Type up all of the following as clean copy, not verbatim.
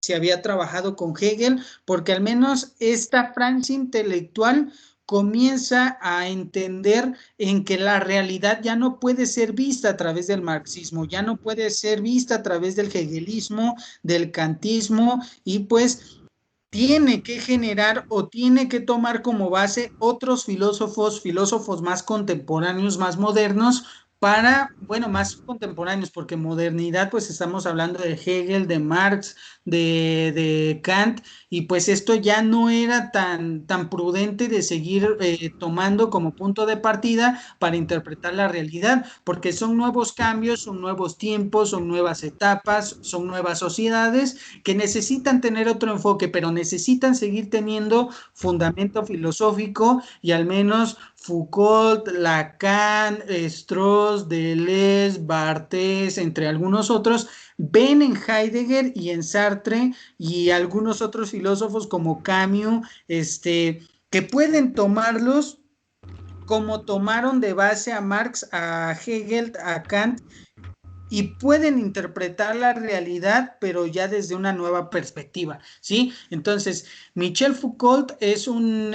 si había trabajado con Hegel, porque al menos esta Francia intelectual comienza a entender en que la realidad ya no puede ser vista a través del marxismo, ya no puede ser vista a través del hegelismo, del kantismo, y pues tiene que generar o tiene que tomar como base otros filósofos más contemporáneos, más modernos, para, bueno, más contemporáneos, porque modernidad, pues estamos hablando de Hegel, de Marx, de Kant, y pues esto ya no era tan prudente de seguir tomando como punto de partida para interpretar la realidad, porque son nuevos cambios, son nuevos tiempos, son nuevas etapas, son nuevas sociedades que necesitan tener otro enfoque, pero necesitan seguir teniendo fundamento filosófico, y al menos Foucault, Lacan, Strauss, Deleuze, Barthes, entre algunos otros, ven en Heidegger y en Sartre y algunos otros filósofos como Camus, que pueden tomarlos como tomaron de base a Marx, a Hegel, a Kant, y pueden interpretar la realidad, pero ya desde una nueva perspectiva, ¿sí? Entonces, Michel Foucault es un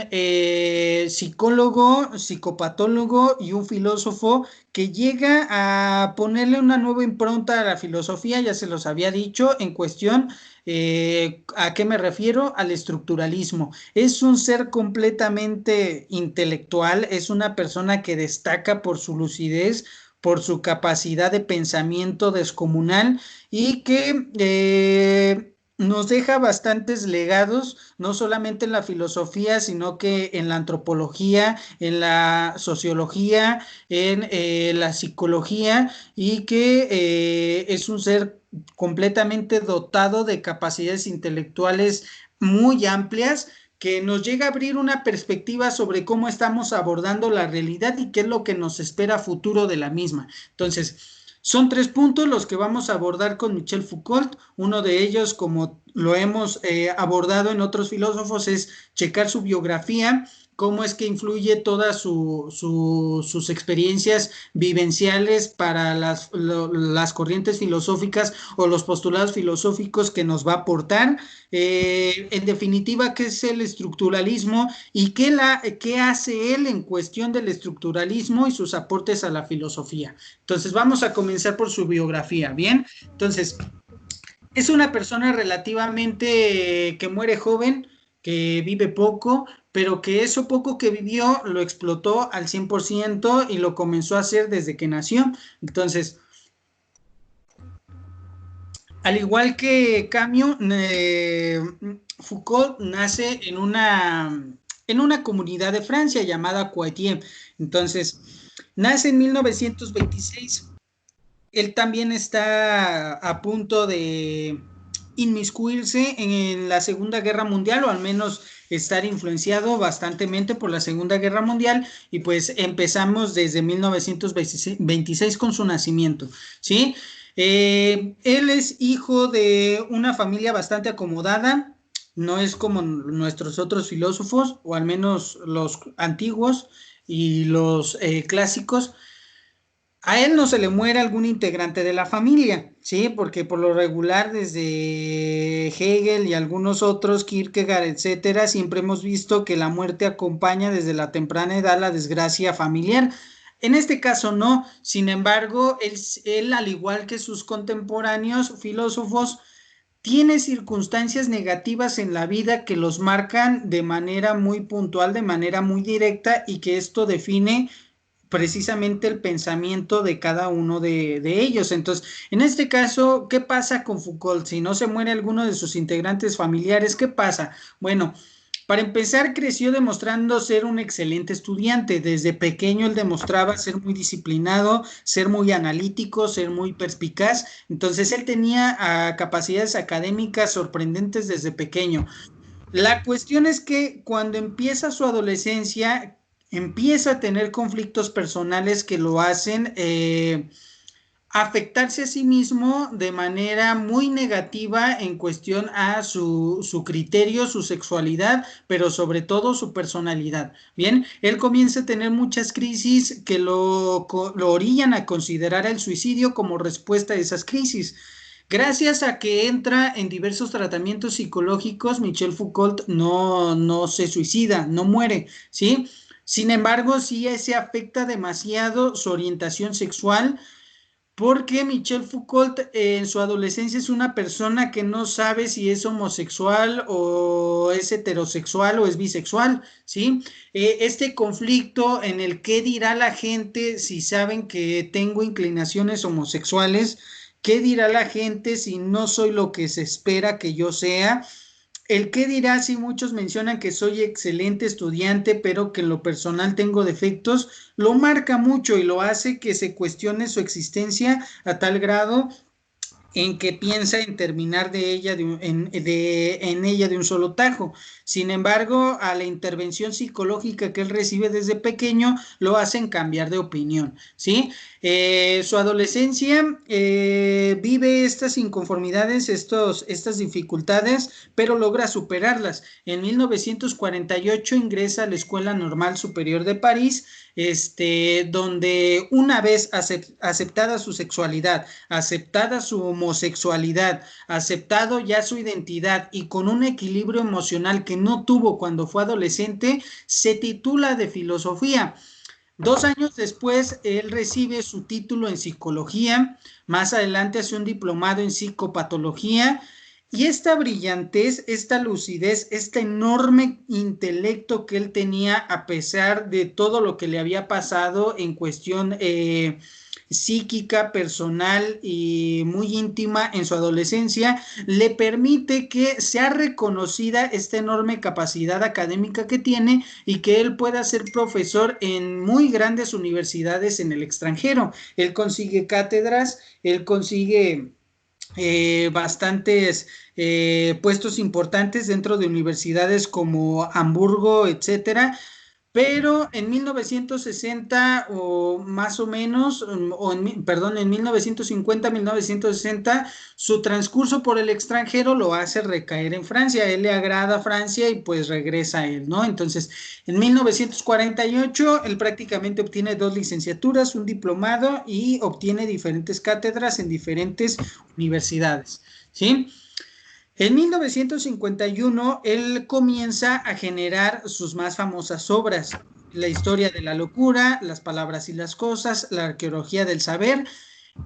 psicólogo, psicopatólogo y un filósofo que llega a ponerle una nueva impronta a la filosofía, ya se los había dicho, en cuestión, ¿a qué me refiero? Al estructuralismo. Es un ser completamente intelectual, es una persona que destaca por su lucidez, por su capacidad de pensamiento descomunal, y que nos deja bastantes legados, no solamente en la filosofía, sino que en la antropología, en la sociología, en la psicología, y que es un ser completamente dotado de capacidades intelectuales muy amplias, que nos llega a abrir una perspectiva sobre cómo estamos abordando la realidad y qué es lo que nos espera a futuro de la misma. Entonces, son tres puntos los que vamos a abordar con Michel Foucault. Uno de ellos, como lo hemos abordado en otros filósofos, es checar su biografía, cómo es que influye todas sus experiencias vivenciales para las corrientes filosóficas o los postulados filosóficos que nos va a aportar. En definitiva, ¿qué es el estructuralismo y qué hace él en cuestión del estructuralismo y sus aportes a la filosofía? Entonces, vamos a comenzar por su biografía, ¿bien? Entonces, es una persona relativamente que muere joven, que vive poco, pero que eso poco que vivió lo explotó al 100% y lo comenzó a hacer desde que nació. Entonces, al igual que Camus, Foucault nace en una comunidad de Francia llamada Poitiers. Entonces, nace en 1926. Él también está a punto de inmiscuirse en la Segunda Guerra Mundial, o al menos estar influenciado bastantemente por la Segunda Guerra Mundial, y pues empezamos desde 1926 con su nacimiento, ¿sí? Él es hijo de una familia bastante acomodada, no es como nuestros otros filósofos, o al menos los antiguos y los clásicos. A él no se le muere algún integrante de la familia, ¿sí? Porque por lo regular, desde Hegel y algunos otros, Kierkegaard, etcétera, siempre hemos visto que la muerte acompaña desde la temprana edad la desgracia familiar. En este caso no, sin embargo, él, al igual que sus contemporáneos filósofos, tiene circunstancias negativas en la vida que los marcan de manera muy puntual, de manera muy directa, y que esto define precisamente el pensamiento de cada uno de ellos. Entonces, en este caso, ¿qué pasa con Foucault? Si no se muere alguno de sus integrantes familiares, ¿qué pasa? Bueno, para empezar, creció demostrando ser un excelente estudiante. Desde pequeño él demostraba ser muy disciplinado, ser muy analítico, ser muy perspicaz. Entonces, él tenía capacidades académicas sorprendentes desde pequeño. La cuestión es que cuando empieza su adolescencia, empieza a tener conflictos personales que lo hacen afectarse a sí mismo de manera muy negativa en cuestión a su criterio, su sexualidad, pero sobre todo su personalidad. Bien, él comienza a tener muchas crisis que lo orillan a considerar el suicidio como respuesta a esas crisis. Gracias a que entra en diversos tratamientos psicológicos, Michel Foucault no se suicida, no muere, ¿sí? Sin embargo, sí se afecta demasiado su orientación sexual, porque Michel Foucault en su adolescencia es una persona que no sabe si es homosexual o es heterosexual o es bisexual, ¿sí? Este conflicto en el qué dirá la gente si saben que tengo inclinaciones homosexuales, qué dirá la gente si no soy lo que se espera que yo sea. El qué dirá si muchos mencionan que soy excelente estudiante, pero que en lo personal tengo defectos, lo marca mucho y lo hace que se cuestione su existencia a tal grado en que piensa en terminar en ella de un solo tajo. Sin embargo, a la intervención psicológica que él recibe desde pequeño lo hacen cambiar de opinión, ¿sí? Su adolescencia vive estas inconformidades, estas dificultades, pero logra superarlas. En 1948 ingresa a la Escuela Normal Superior de París, donde una vez aceptada su sexualidad, aceptada su homosexualidad, aceptado ya su identidad y con un equilibrio emocional que no tuvo cuando fue adolescente, se titula de filosofía. 2 años después, él recibe su título en psicología, más adelante hace un diplomado en psicopatología, y esta brillantez, esta lucidez, este enorme intelecto que él tenía a pesar de todo lo que le había pasado en cuestión psíquica, personal y muy íntima en su adolescencia, le permite que sea reconocida esta enorme capacidad académica que tiene y que él pueda ser profesor en muy grandes universidades en el extranjero. Él consigue cátedras, él consigue bastantes puestos importantes dentro de universidades como Hamburgo, etcétera, pero en 1960 o más o menos, perdón, en 1950-1960, su transcurso por el extranjero lo hace recaer en Francia. A él le agrada Francia y pues regresa a él, ¿no? Entonces, en 1948, él prácticamente obtiene 2 licenciaturas, un diplomado y obtiene diferentes cátedras en diferentes universidades, ¿sí? En 1951, él comienza a generar sus más famosas obras, La historia de la locura, Las palabras y las cosas, La arqueología del saber,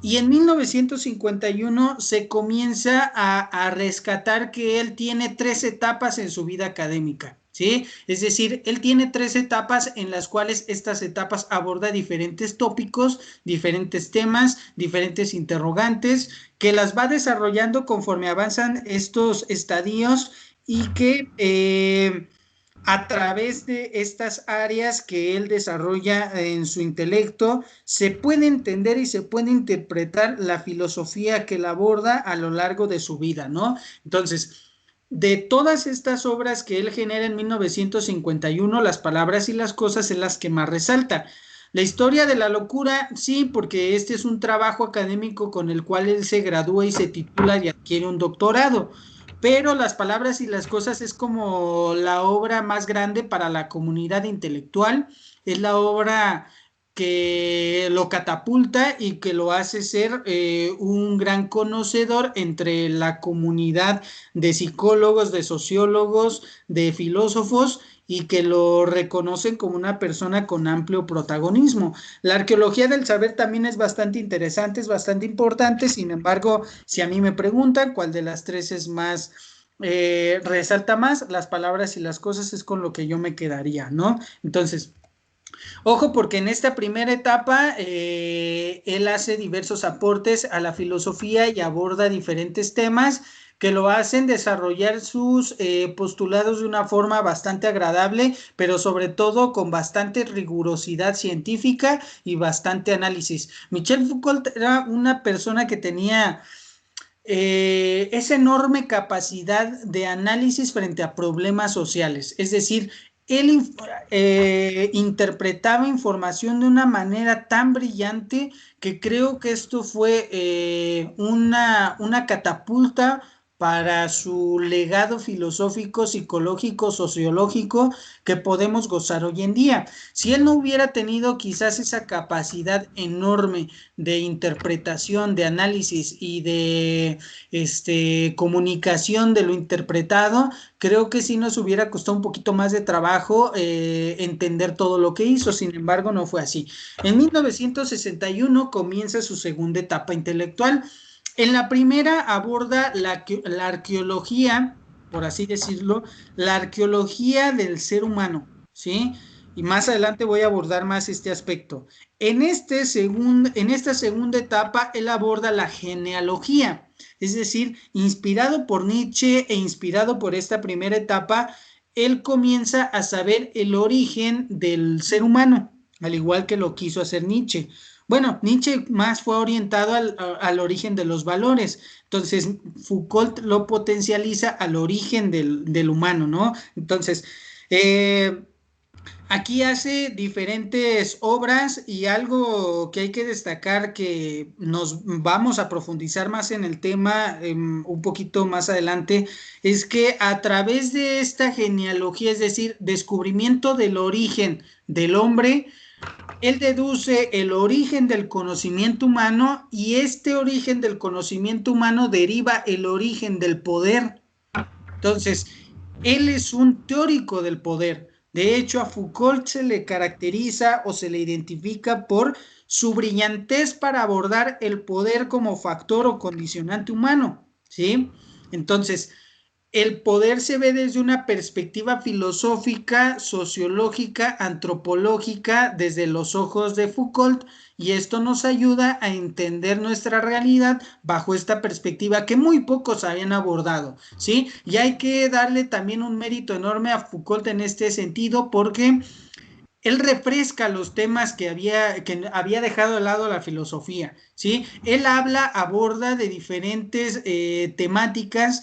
y en 1951 se comienza a rescatar que él tiene 3 etapas en su vida académica, ¿sí? Es decir, él tiene 3 etapas en las cuales estas etapas aborda diferentes tópicos, diferentes temas, diferentes interrogantes, que las va desarrollando conforme avanzan estos estadios y que a través de estas áreas que él desarrolla en su intelecto, se puede entender y se puede interpretar la filosofía que él aborda a lo largo de su vida, ¿no? Entonces, de todas estas obras que él genera en 1951, Las palabras y las cosas es las que más resalta. La historia de la locura, sí, porque este es un trabajo académico con el cual él se gradúa y se titula y adquiere un doctorado, pero Las palabras y las cosas es como la obra más grande para la comunidad intelectual, es la obra que lo catapulta y que lo hace ser un gran conocedor entre la comunidad de psicólogos, de sociólogos, de filósofos, y que lo reconocen como una persona con amplio protagonismo. La arqueología del saber también es bastante interesante, es bastante importante. Sin embargo, si a mí me preguntan cuál de las tres es más, resalta más, Las palabras y las cosas es con lo que yo me quedaría, ¿no? Entonces, ojo, porque en esta primera etapa él hace diversos aportes a la filosofía y aborda diferentes temas que lo hacen desarrollar sus postulados de una forma bastante agradable, pero sobre todo con bastante rigurosidad científica y bastante análisis. Michel Foucault era una persona que tenía esa enorme capacidad de análisis frente a problemas sociales, es decir, él interpretaba información de una manera tan brillante que creo que esto fue una catapulta para su legado filosófico, psicológico, sociológico que podemos gozar hoy en día. Si él no hubiera tenido quizás esa capacidad enorme de interpretación, de análisis y de comunicación de lo interpretado, creo que sí nos hubiera costado un poquito más de trabajo entender todo lo que hizo. Sin embargo, no fue así. En 1961 comienza su segunda etapa intelectual. En la primera aborda la arqueología, por así decirlo, la arqueología del ser humano, ¿sí? Y más adelante voy a abordar más este aspecto. En esta segunda etapa, él aborda la genealogía, es decir, inspirado por Nietzsche e inspirado por esta primera etapa, él comienza a saber el origen del ser humano, al igual que lo quiso hacer Nietzsche. Bueno, Nietzsche más fue orientado al origen de los valores, entonces Foucault lo potencializa al origen del humano, ¿no? Entonces, eh, aquí hace diferentes obras y algo que hay que destacar que nos vamos a profundizar más en el tema un poquito más adelante, es que a través de esta genealogía, es decir, descubrimiento del origen del hombre, él deduce el origen del conocimiento humano y este origen del conocimiento humano deriva el origen del poder. Entonces, él es un teórico del poder. De hecho, a Foucault se le caracteriza o se le identifica por su brillantez para abordar el poder como factor o condicionante humano, ¿sí? Entonces, el poder se ve desde una perspectiva filosófica, sociológica, antropológica, desde los ojos de Foucault, y esto nos ayuda a entender nuestra realidad bajo esta perspectiva que muy pocos habían abordado, ¿sí? Y hay que darle también un mérito enorme a Foucault en este sentido porque él refresca los temas que había dejado de lado la filosofía, ¿sí? Él aborda de diferentes temáticas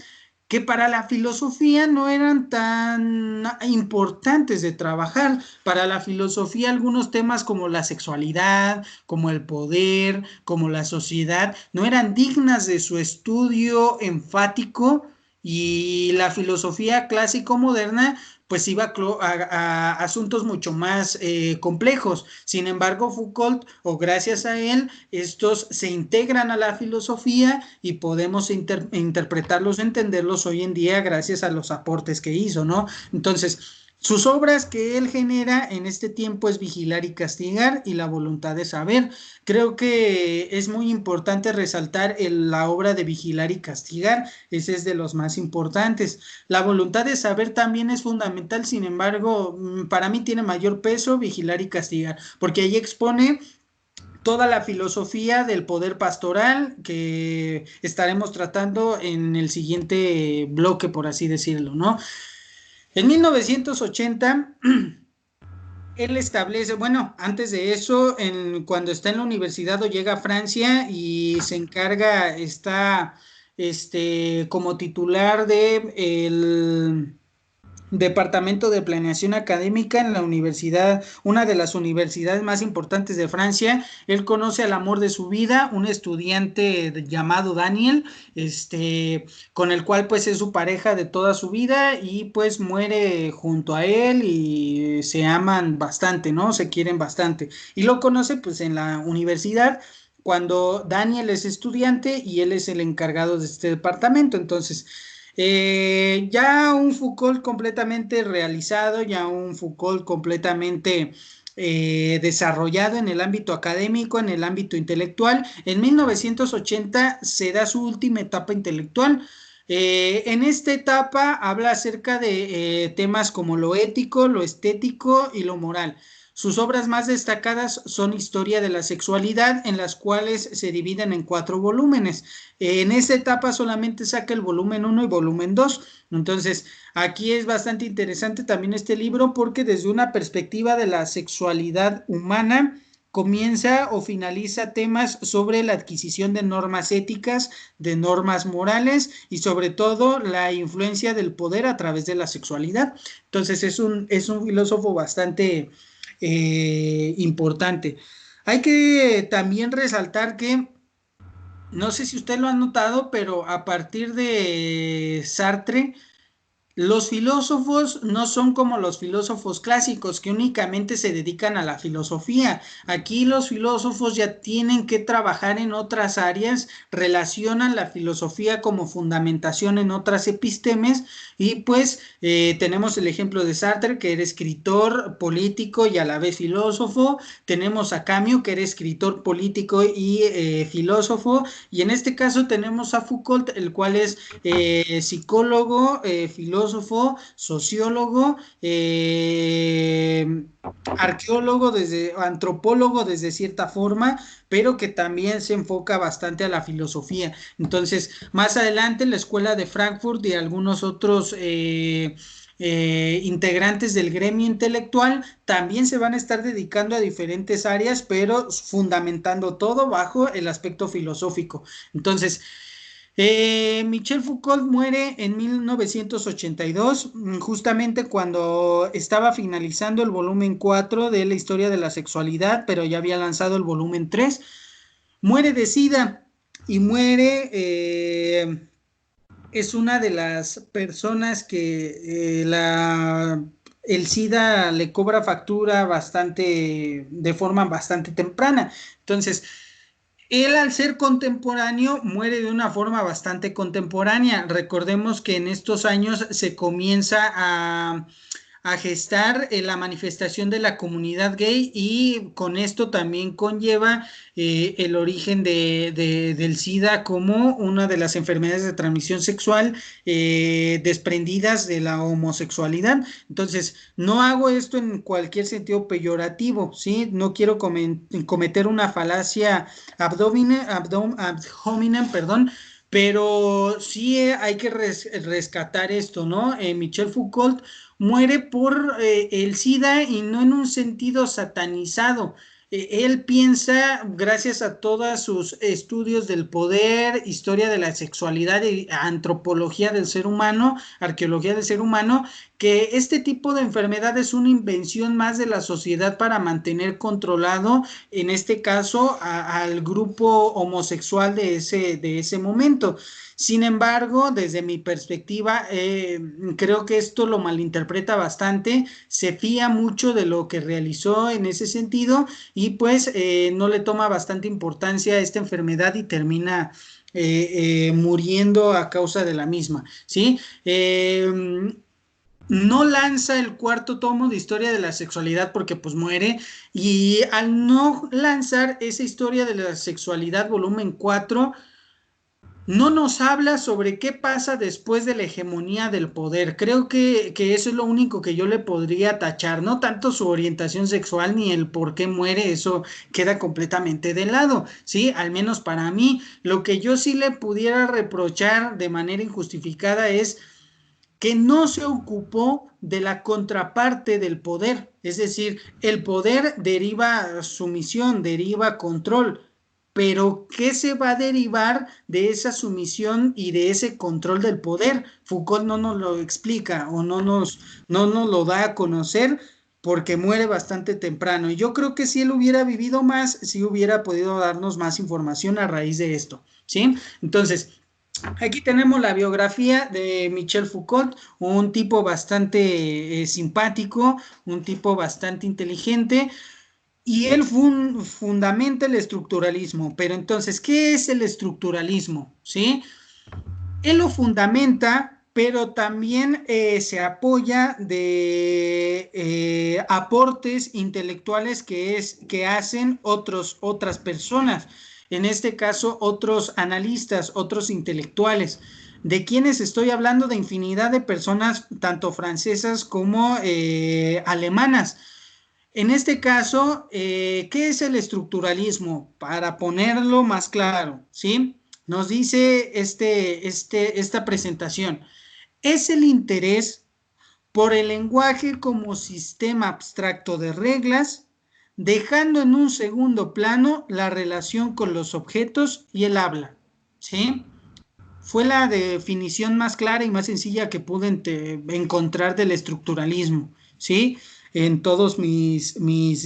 que para la filosofía no eran tan importantes de trabajar. Para la filosofía algunos temas como la sexualidad, como el poder, como la sociedad, no eran dignas de su estudio enfático y la filosofía clásico-moderna pues iba a asuntos mucho más complejos. Sin embargo, Foucault, o gracias a él, estos se integran a la filosofía y podemos interpretarlos, entenderlos hoy en día gracias a los aportes que hizo, ¿no? Entonces, sus obras que él genera en este tiempo es Vigilar y Castigar y La Voluntad de Saber. Creo que es muy importante resaltar la obra de Vigilar y Castigar, ese es de los más importantes. La voluntad de saber también es fundamental, sin embargo, para mí tiene mayor peso Vigilar y Castigar, porque ahí expone toda la filosofía del poder pastoral que estaremos tratando en el siguiente bloque, por así decirlo, ¿no? En 1980 él establece, bueno, antes de eso, cuando está en la universidad o llega a Francia y se encarga, está como titular de el Departamento de Planeación Académica en la universidad, una de las universidades más importantes de Francia. Él conoce al amor de su vida, un estudiante llamado Daniel, con el cual pues es su pareja de toda su vida y pues muere junto a él y se aman bastante, ¿no? Se quieren bastante. Y lo conoce pues en la universidad cuando Daniel es estudiante y él es el encargado de este departamento. Entonces, ya un Foucault completamente realizado, ya un Foucault completamente desarrollado en el ámbito académico, en el ámbito intelectual. En 1980 se da su última etapa intelectual. En esta etapa habla acerca de temas como lo ético, lo estético y lo moral. Sus obras más destacadas son Historia de la Sexualidad, en las cuales se dividen en 4 volúmenes. En esta etapa solamente saca el volumen 1 y volumen 2. Entonces, aquí es bastante interesante también este libro porque desde una perspectiva de la sexualidad humana comienza o finaliza temas sobre la adquisición de normas éticas, de normas morales y sobre todo la influencia del poder a través de la sexualidad. Entonces, es un filósofo bastante importante. Hay que también resaltar que no sé si usted lo ha notado, pero a partir de Sartre, los filósofos no son como los filósofos clásicos que únicamente se dedican a la filosofía. Aquí los filósofos ya tienen que trabajar en otras áreas, relacionan la filosofía como fundamentación en otras epistemes y pues tenemos el ejemplo de Sartre, que era escritor, político y a la vez filósofo. Tenemos a Camus, que era escritor, político y filósofo. Y en este caso tenemos a Foucault, el cual es psicólogo, filósofo, sociólogo, arqueólogo, antropólogo desde cierta forma, pero que también se enfoca bastante a la filosofía. Entonces, más adelante la Escuela de Frankfurt y algunos otros integrantes del gremio intelectual también se van a estar dedicando a diferentes áreas, pero fundamentando todo bajo el aspecto filosófico. Entonces, Michel Foucault muere en 1982, justamente cuando estaba finalizando el volumen 4 de la historia de la sexualidad, pero ya había lanzado el volumen 3. Muere de SIDA y muere, es una de las personas que el SIDA le cobra factura bastante, de forma bastante temprana. Entonces, él al ser contemporáneo muere de una forma bastante contemporánea. Recordemos que en estos años se comienza a gestar la manifestación de la comunidad gay y con esto también conlleva el origen del SIDA como una de las enfermedades de transmisión sexual desprendidas de la homosexualidad. Entonces, no hago esto en cualquier sentido peyorativo, ¿sí? No quiero cometer una falacia ad hominem, perdón, pero sí hay que rescatar esto, ¿no? Michel Foucault muere por el SIDA y no en un sentido satanizado. Él piensa, gracias a todos sus estudios del poder, historia de la sexualidad y antropología del ser humano, arqueología del ser humano, que este tipo de enfermedad es una invención más de la sociedad para mantener controlado, en este caso, al grupo homosexual de ese momento. Sin embargo, desde mi perspectiva, creo que esto lo malinterpreta bastante, se fía mucho de lo que realizó en ese sentido y pues no le toma bastante importancia a esta enfermedad y termina muriendo a causa de la misma, ¿sí? No lanza el cuarto tomo de historia de la sexualidad porque pues muere y al no lanzar esa historia de la sexualidad volumen 4 no nos habla sobre qué pasa después de la hegemonía del poder. Creo que eso es lo único que yo le podría tachar, no tanto su orientación sexual ni el por qué muere, eso queda completamente de lado, ¿sí? Al menos para mí, lo que yo sí le pudiera reprochar de manera injustificada es que no se ocupó de la contraparte del poder, es decir, el poder deriva sumisión, deriva control, pero ¿qué se va a derivar de esa sumisión y de ese control del poder? Foucault no nos lo explica o no nos lo da a conocer porque muere bastante temprano. Y yo creo que si él hubiera vivido más, sí hubiera podido darnos más información a raíz de esto, ¿sí? Entonces, aquí tenemos la biografía de Michel Foucault, un tipo bastante simpático, un tipo bastante inteligente, y él fundamenta el estructuralismo. Pero entonces, ¿qué es el estructuralismo? ¿Sí? Él lo fundamenta, pero también se apoya de aportes intelectuales que hacen otras personas, en este caso otros analistas, otros intelectuales. ¿De quienes estoy hablando? De infinidad de personas, tanto francesas como alemanas. En este caso, ¿qué es el estructuralismo? Para ponerlo más claro, ¿sí? Nos dice esta presentación. Es el interés por el lenguaje como sistema abstracto de reglas, dejando en un segundo plano la relación con los objetos y el habla, ¿sí? Fue la definición más clara y más sencilla que pude encontrar del estructuralismo, ¿sí? En todos mis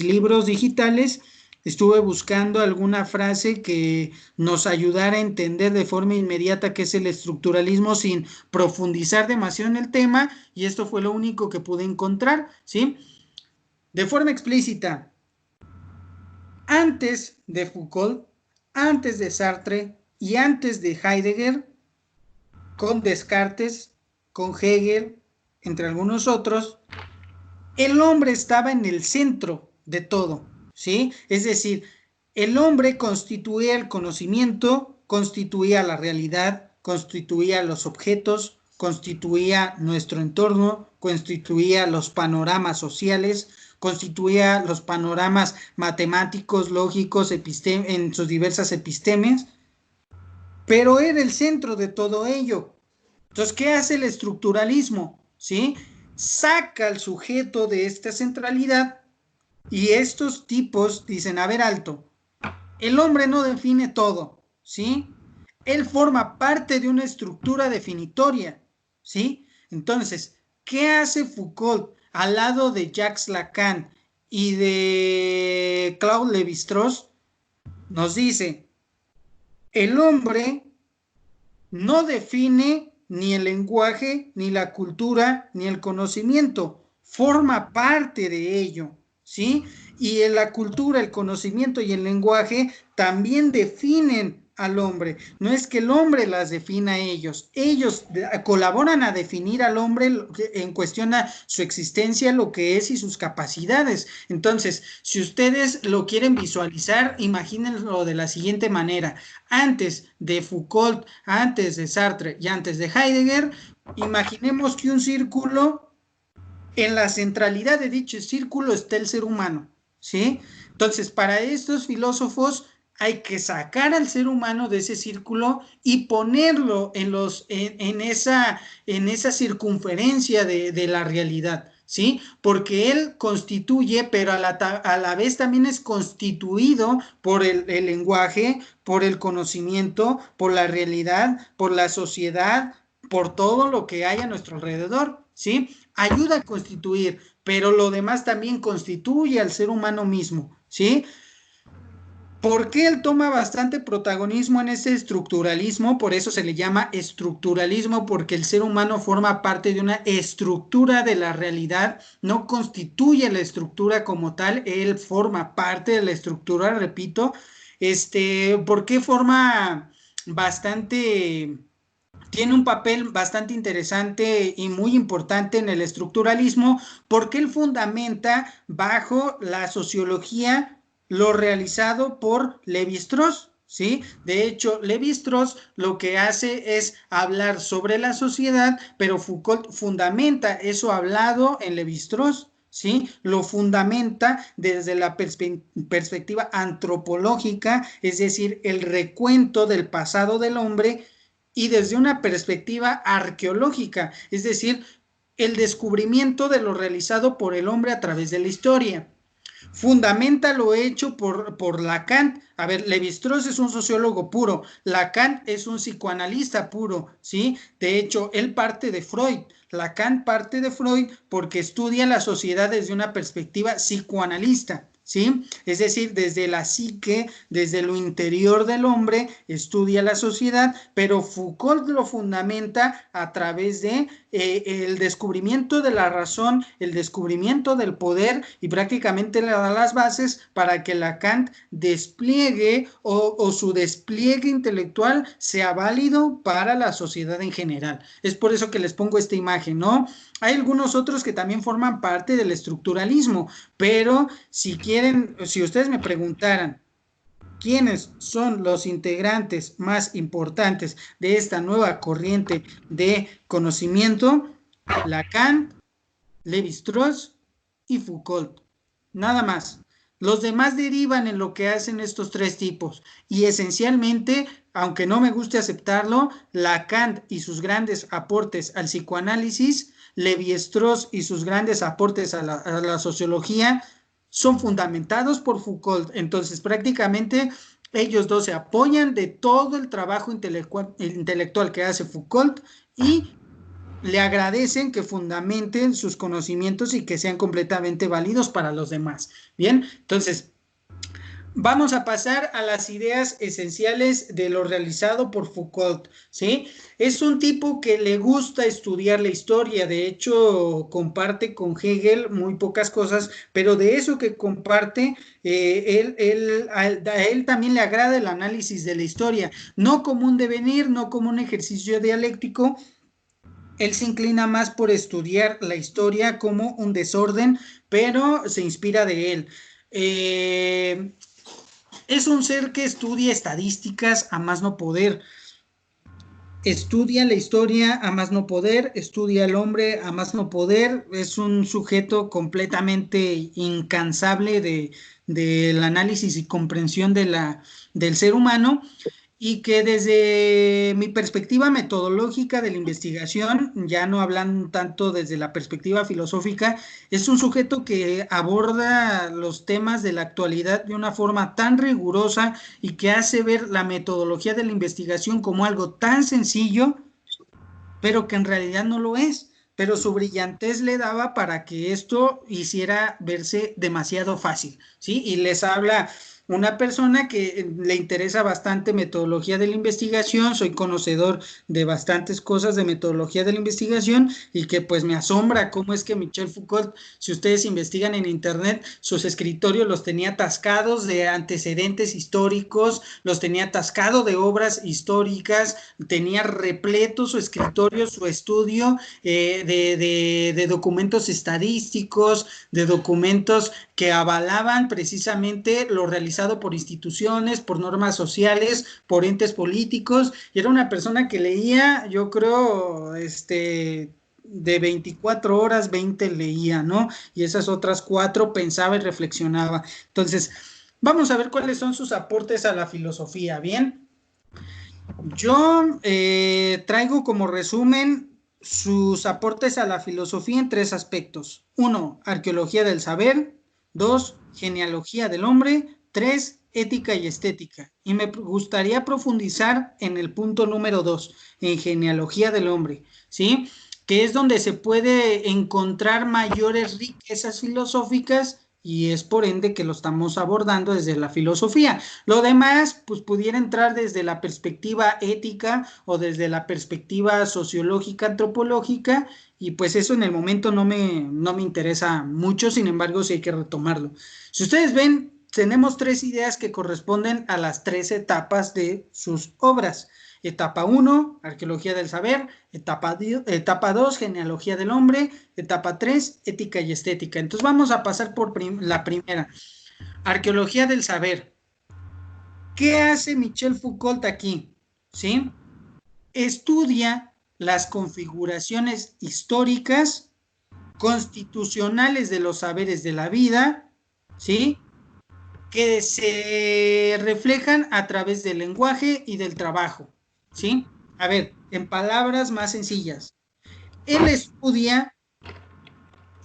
libros digitales estuve buscando alguna frase que nos ayudara a entender de forma inmediata qué es el estructuralismo sin profundizar demasiado en el tema, y esto fue lo único que pude encontrar, ¿sí? De forma explícita, antes de Foucault, antes de Sartre y antes de Heidegger, con Descartes, con Hegel, entre algunos otros, el hombre estaba en el centro de todo, ¿sí? Es decir, el hombre constituía el conocimiento, constituía la realidad, constituía los objetos, constituía nuestro entorno, constituía los panoramas sociales, constituía los panoramas matemáticos, lógicos, en sus diversas epistemes, pero era el centro de todo ello. Entonces, ¿qué hace el estructuralismo? ¿Sí? Saca al sujeto de esta centralidad y estos tipos dicen, a ver, alto, el hombre no define todo, ¿sí? Él forma parte de una estructura definitoria, ¿sí? Entonces, ¿qué hace Foucault al lado de Jacques Lacan y de Claude Lévi-Strauss? Nos dice, el hombre no define ni el lenguaje, ni la cultura, ni el conocimiento, forma parte de ello, ¿sí? Y en la cultura, el conocimiento y el lenguaje también definen al hombre. No es que el hombre las defina a ellos colaboran a definir al hombre en cuestión a su existencia, lo que es y sus capacidades. Entonces, si ustedes lo quieren visualizar, imagínenlo de la siguiente manera. Antes de Foucault, antes de Sartre y antes de Heidegger, imaginemos que un círculo, en la centralidad de dicho círculo está el ser humano, ¿sí? Entonces, para estos filósofos hay que sacar al ser humano de ese círculo y ponerlo en esa circunferencia de la realidad, ¿sí? Porque él constituye, pero a la vez también es constituido por el lenguaje, por el conocimiento, por la realidad, por la sociedad, por todo lo que hay a nuestro alrededor, ¿sí? Ayuda a constituir, pero lo demás también constituye al ser humano mismo, ¿sí? ¿Por qué él toma bastante protagonismo en ese estructuralismo? Por eso se le llama estructuralismo, porque el ser humano forma parte de una estructura de la realidad, no constituye la estructura como tal, él forma parte de la estructura, repito. ¿Por qué forma bastante, tiene un papel bastante interesante y muy importante en el estructuralismo? Porque él fundamenta bajo la sociología lo realizado por Lévi-Strauss, ¿sí? De hecho, Lévi-Strauss lo que hace es hablar sobre la sociedad, pero Foucault fundamenta eso hablado en Lévi-Strauss, ¿sí? Lo fundamenta desde la perspectiva antropológica, es decir, el recuento del pasado del hombre, y desde una perspectiva arqueológica, es decir, el descubrimiento de lo realizado por el hombre a través de la historia. Fundamenta lo hecho por Lacan. A ver, Lévi-Strauss es un sociólogo puro, Lacan es un psicoanalista puro, ¿sí? De hecho, él parte de Freud. Lacan parte de Freud porque estudia la sociedad desde una perspectiva psicoanalista, ¿sí? Es decir, desde la psique, desde lo interior del hombre, estudia la sociedad, pero Foucault lo fundamenta a través de el descubrimiento de la razón, el descubrimiento del poder, y prácticamente le da las bases para que Lacan despliegue o su despliegue intelectual sea válido para la sociedad en general. Es por eso que les pongo esta imagen, ¿no? Hay algunos otros que también forman parte del estructuralismo, pero si quieren, si ustedes me preguntaran quiénes son los integrantes más importantes de esta nueva corriente de conocimiento, Lacan, Lévi-Strauss y Foucault. Nada más. Los demás derivan en lo que hacen estos tres tipos, y esencialmente, aunque no me guste aceptarlo, Lacan y sus grandes aportes al psicoanálisis, Lévi-Strauss y sus grandes aportes a la sociología son fundamentados por Foucault. Entonces, prácticamente ellos dos se apoyan de todo el trabajo intelectual que hace Foucault y le agradecen que fundamenten sus conocimientos y que sean completamente válidos para los demás. Bien, entonces, Vamos a pasar a las ideas esenciales de lo realizado por Foucault, ¿sí? Es un tipo que le gusta estudiar la historia, de hecho comparte con Hegel muy pocas cosas, pero de eso que comparte, a él también le agrada el análisis de la historia, no como un devenir, no como un ejercicio dialéctico. Él se inclina más por estudiar la historia como un desorden, pero se inspira de él. Eh, es un ser que estudia estadísticas a más no poder, estudia la historia a más no poder, estudia al hombre a más no poder, es un sujeto completamente incansable del análisis y comprensión del ser humano, y que desde mi perspectiva metodológica de la investigación, ya no hablan tanto desde la perspectiva filosófica, es un sujeto que aborda los temas de la actualidad de una forma tan rigurosa y que hace ver la metodología de la investigación como algo tan sencillo, pero que en realidad no lo es. Pero su brillantez le daba para que esto hiciera verse demasiado fácil, ¿sí? Y les habla una persona que le interesa bastante metodología de la investigación, soy conocedor de bastantes cosas de metodología de la investigación y que pues me asombra cómo es que Michel Foucault, si ustedes investigan en internet, sus escritorios los tenía atascados de antecedentes históricos, los tenía atascado de obras históricas, tenía repleto su escritorio, su estudio de documentos estadísticos, de documentos que avalaban precisamente lo realizado por instituciones, por normas sociales, por entes políticos, y era una persona que leía, yo creo, de 24 horas, 20 leía, ¿no? Y esas otras 4 pensaba y reflexionaba. Entonces, vamos a ver cuáles son sus aportes a la filosofía, ¿bien? Yo traigo como resumen sus aportes a la filosofía en 3 aspectos. 1, arqueología del saber. 2, genealogía del hombre. 3, ética y estética. Y me gustaría profundizar en el punto número 2, en genealogía del hombre, ¿sí? Que es donde se puede encontrar mayores riquezas filosóficas y es por ende que lo estamos abordando desde la filosofía. Lo demás, pues pudiera entrar desde la perspectiva ética o desde la perspectiva sociológica, antropológica, y pues eso en el momento no me interesa mucho, sin embargo, sí hay que retomarlo. Si ustedes ven, tenemos 3 ideas que corresponden a las 3 etapas de sus obras. Etapa 1, arqueología del saber. Etapa 2, genealogía del hombre. Etapa 3, ética y estética. Entonces vamos a pasar por la primera, arqueología del saber. ¿Qué hace Michel Foucault aquí? ¿Sí? Estudia las configuraciones históricas, constitucionales de los saberes de la vida, ¿sí? Que se reflejan a través del lenguaje y del trabajo, ¿sí? A ver, en palabras más sencillas, él estudia,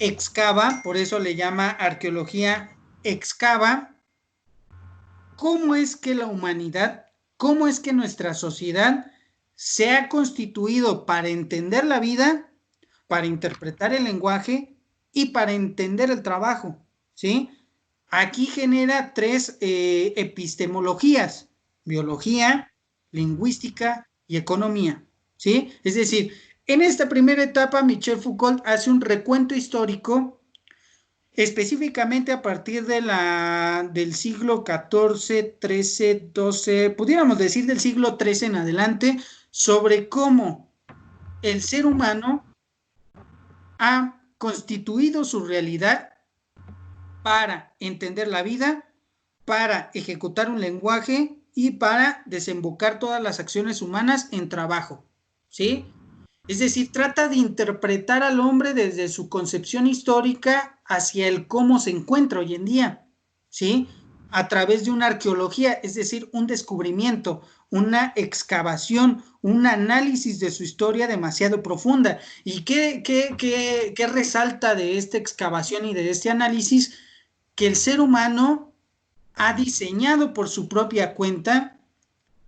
excava, por eso le llama arqueología, excava cómo es que la humanidad, cómo es que nuestra sociedad se ha constituido para entender la vida, para interpretar el lenguaje y para entender el trabajo, ¿sí? Aquí genera 3 epistemologías: biología, lingüística y economía, ¿sí? Es decir, en esta primera etapa, Michel Foucault hace un recuento histórico específicamente a partir del siglo XIV, XIII, XII, pudiéramos decir del siglo XIII en adelante, sobre cómo el ser humano ha constituido su realidad para entender la vida, para ejecutar un lenguaje y para desembocar todas las acciones humanas en trabajo, ¿sí? Es decir, trata de interpretar al hombre desde su concepción histórica hacia el cómo se encuentra hoy en día, ¿sí? A través de una arqueología, es decir, un descubrimiento, una excavación, un análisis de su historia demasiado profunda. ¿Y qué resalta de esta excavación y de este análisis? Que el ser humano ha diseñado por su propia cuenta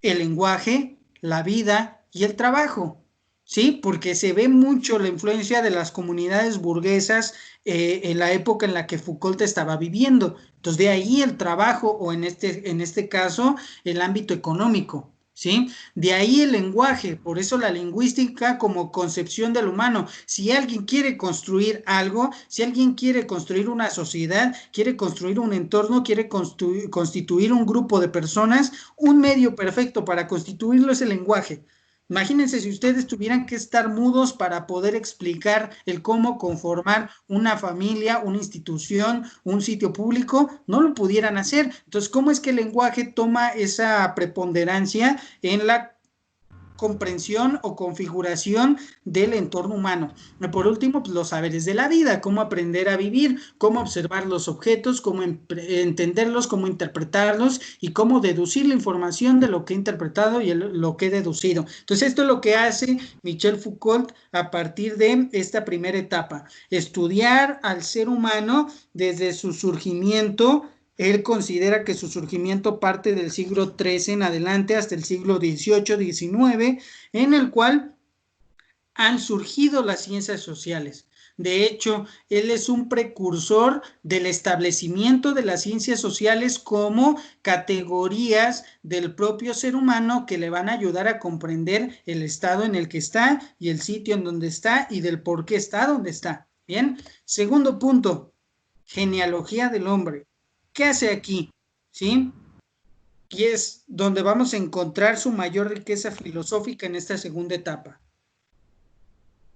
el lenguaje, la vida y el trabajo. ¿sí? Porque se ve mucho la influencia de las comunidades burguesas en la época en la que Foucault estaba viviendo. Entonces, de ahí el trabajo, o en este caso, el ámbito económico. ¿Sí? De ahí el lenguaje, por eso la lingüística como concepción del humano. Si alguien quiere construir algo, si alguien quiere construir una sociedad, quiere construir un entorno, quiere constituir un grupo de personas, un medio perfecto para constituirlo es el lenguaje. Imagínense si ustedes tuvieran que estar mudos para poder explicar el cómo conformar una familia, una institución, un sitio público, no lo pudieran hacer. Entonces, ¿cómo es que el lenguaje toma esa preponderancia en la comprensión o configuración del entorno humano? Por último, pues, los saberes de la vida, cómo aprender a vivir, cómo observar los objetos, cómo entenderlos, cómo interpretarlos y cómo deducir la información de lo que he interpretado y lo que he deducido. Entonces, esto es lo que hace Michel Foucault a partir de esta primera etapa, estudiar al ser humano desde su surgimiento. Él considera que su surgimiento parte del siglo XIII en adelante hasta el siglo XVIII, XIX, en el cual han surgido las ciencias sociales. De hecho, él es un precursor del establecimiento de las ciencias sociales como categorías del propio ser humano que le van a ayudar a comprender el estado en el que está y el sitio en donde está y del por qué está donde está. Bien, segundo punto, genealogía del hombre. ¿Qué hace aquí? ¿Sí? Y es donde vamos a encontrar su mayor riqueza filosófica en esta segunda etapa.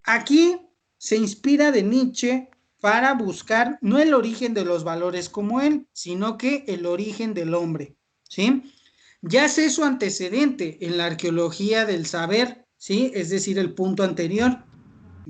Aquí se inspira de Nietzsche para buscar no el origen de los valores como él, sino que el origen del hombre, ¿sí? Ya sé su antecedente en la arqueología del saber, ¿sí? Es decir, el punto anterior.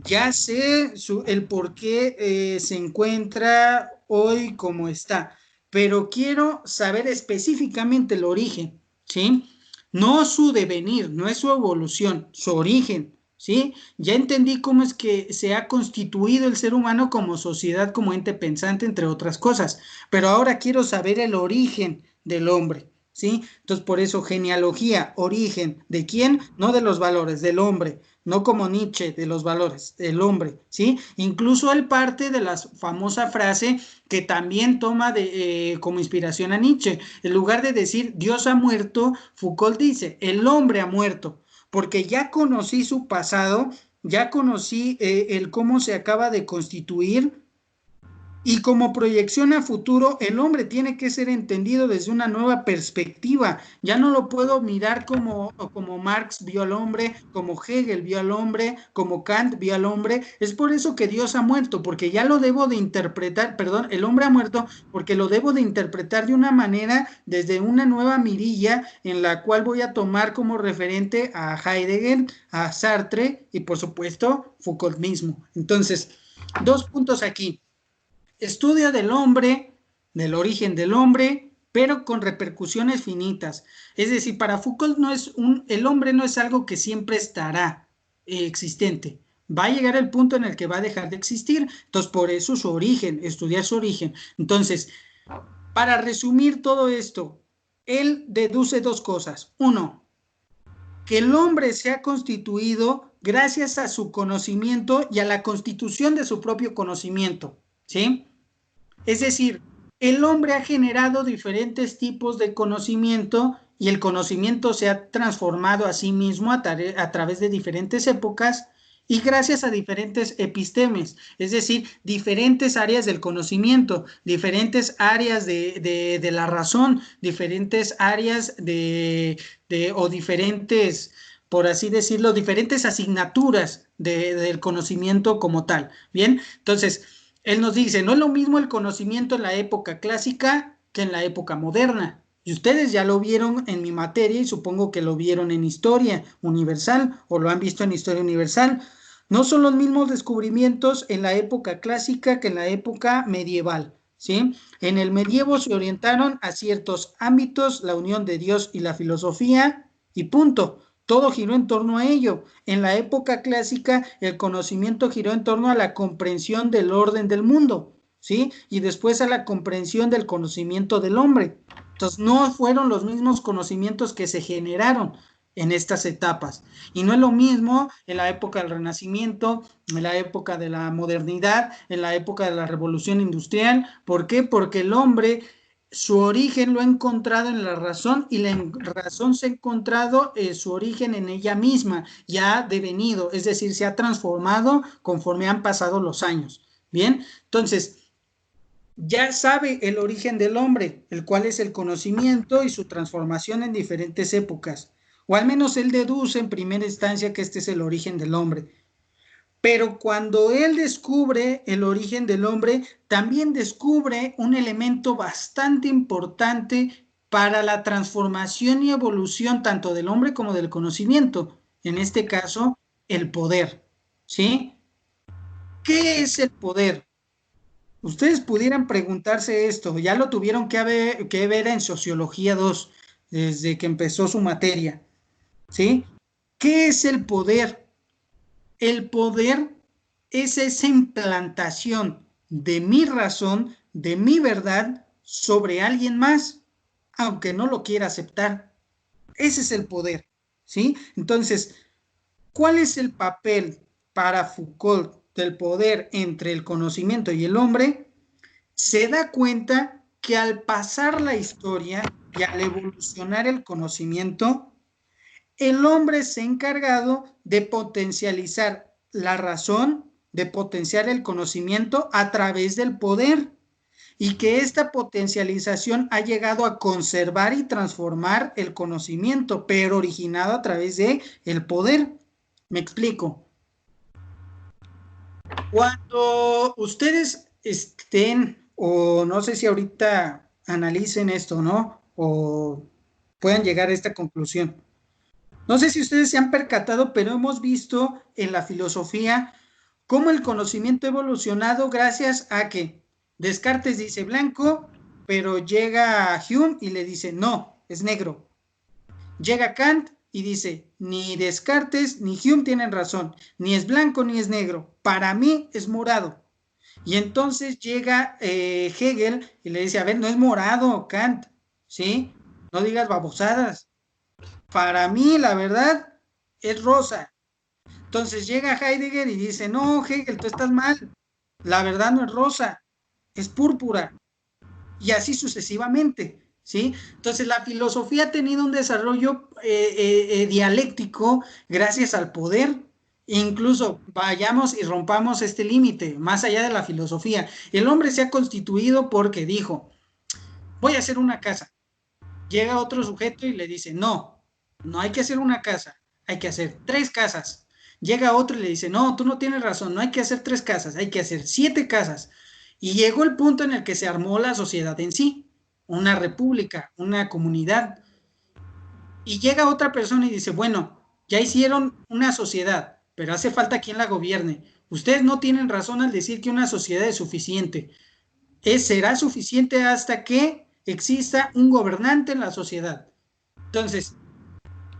Ya sé el por qué se encuentra hoy como está, pero quiero saber específicamente el origen, ¿sí? No su devenir, no es su evolución, su origen, ¿sí? Ya entendí cómo es que se ha constituido el ser humano como sociedad, como ente pensante, entre otras cosas, pero ahora quiero saber el origen del hombre, ¿sí? Entonces, por eso, genealogía, origen, ¿de quién? No de los valores, del hombre, no como Nietzsche de los valores, del hombre, ¿sí? Incluso él parte de la famosa frase que también toma como inspiración a Nietzsche. En lugar de decir Dios ha muerto, Foucault dice, el hombre ha muerto, porque ya conocí su pasado, ya conocí el cómo se acaba de constituir, y como proyección a futuro, el hombre tiene que ser entendido desde una nueva perspectiva. Ya no lo puedo mirar como Marx vio al hombre, como Hegel vio al hombre, como Kant vio al hombre. Es por eso que Dios ha muerto, porque ya lo debo de interpretar, perdón, el hombre ha muerto porque lo debo de interpretar de una manera, desde una nueva mirilla, en la cual voy a tomar como referente a Heidegger, a Sartre y por supuesto Foucault mismo. Entonces, dos puntos aquí. Estudio del hombre, del origen del hombre, pero con repercusiones finitas. Es decir, para Foucault el hombre no es algo que siempre estará existente. Va a llegar el punto en el que va a dejar de existir. Entonces, por eso su origen, estudiar su origen. Entonces, para resumir todo esto, él deduce dos cosas. Uno, que el hombre se ha constituido gracias a su conocimiento y a la constitución de su propio conocimiento, ¿sí? Es decir, el hombre ha generado diferentes tipos de conocimiento y el conocimiento se ha transformado a sí mismo a través de diferentes épocas y gracias a diferentes epistemes, es decir, diferentes áreas del conocimiento, diferentes áreas de la razón, diferentes áreas o diferentes, por así decirlo, diferentes asignaturas del conocimiento como tal. Bien, entonces, él nos dice, no es lo mismo el conocimiento en la época clásica que en la época moderna. Y ustedes ya lo vieron en mi materia y supongo que lo vieron en historia universal o lo han visto en historia universal. No son los mismos descubrimientos en la época clásica que en la época medieval, ¿sí? En el medievo se orientaron a ciertos ámbitos, la unión de Dios y la filosofía, y punto. Todo giró en torno a ello. En la época clásica, el conocimiento giró en torno a la comprensión del orden del mundo, ¿sí? Y después a la comprensión del conocimiento del hombre. Entonces, no fueron los mismos conocimientos que se generaron. en estas etapas. Y no es lo mismo en la época del Renacimiento, en la época de la modernidad, en la época de la Revolución Industrial. ¿Por qué? Porque el hombre, su origen lo ha encontrado en la razón y la razón se ha encontrado su origen en ella misma y ha devenido, es decir, se ha transformado conforme han pasado los años. Bien, entonces ya sabe el origen del hombre, el cual es el conocimiento y su transformación en diferentes épocas, o al menos él deduce en primera instancia que este es el origen del hombre. Pero cuando él descubre el origen del hombre, también descubre un elemento bastante importante para la transformación y evolución tanto del hombre como del conocimiento, en este caso, el poder, ¿sí? ¿Qué es el poder? Ustedes pudieran preguntarse esto, ya lo tuvieron que ver en Sociología 2, desde que empezó su materia, ¿sí? ¿Qué es el poder? El poder es esa implantación de mi razón, de mi verdad, sobre alguien más, aunque no lo quiera aceptar. Ese es el poder, ¿sí? Entonces, ¿cuál es el papel para Foucault del poder entre el conocimiento y el hombre? Se da cuenta que al pasar la historia y al evolucionar el conocimiento, el hombre se ha encargado de potencializar la razón, de potenciar el conocimiento a través del poder, y que esta potencialización ha llegado a conservar y transformar el conocimiento, pero originado a través de el poder. Me explico. Cuando ustedes estén, o no sé si ahorita analicen esto, ¿no? O puedan llegar a esta conclusión. No sé si ustedes se han percatado, pero hemos visto en la filosofía cómo el conocimiento ha evolucionado gracias a que Descartes dice blanco, pero llega Hume y le dice no, es negro. Llega Kant y dice ni Descartes ni Hume tienen razón, ni es blanco ni es negro, para mí es morado. Y entonces llega Hegel y le dice, a ver, no es morado, Kant, ¿sí? No digas babosadas. Para mí, la verdad, es rosa. Entonces llega Heidegger y dice, no, Hegel, tú estás mal. La verdad no es rosa, es púrpura. Y así sucesivamente, ¿sí? Entonces la filosofía ha tenido un desarrollo dialéctico gracias al poder. Incluso vayamos y rompamos este límite, más allá de la filosofía. El hombre se ha constituido porque dijo, voy a hacer una casa. Llega otro sujeto y le dice, no, no hay que hacer una casa, hay que hacer 3 casas. Llega otro y le dice, no, tú no tienes razón, no hay que hacer 3 casas, hay que hacer 7 casas. Y llegó el punto en el que se armó la sociedad en sí, una república, una comunidad. Y llega otra persona y dice, bueno, ya hicieron una sociedad, pero hace falta quien la gobierne. Ustedes no tienen razón al decir que una sociedad es suficiente. Será suficiente hasta que exista un gobernante en la sociedad. Entonces,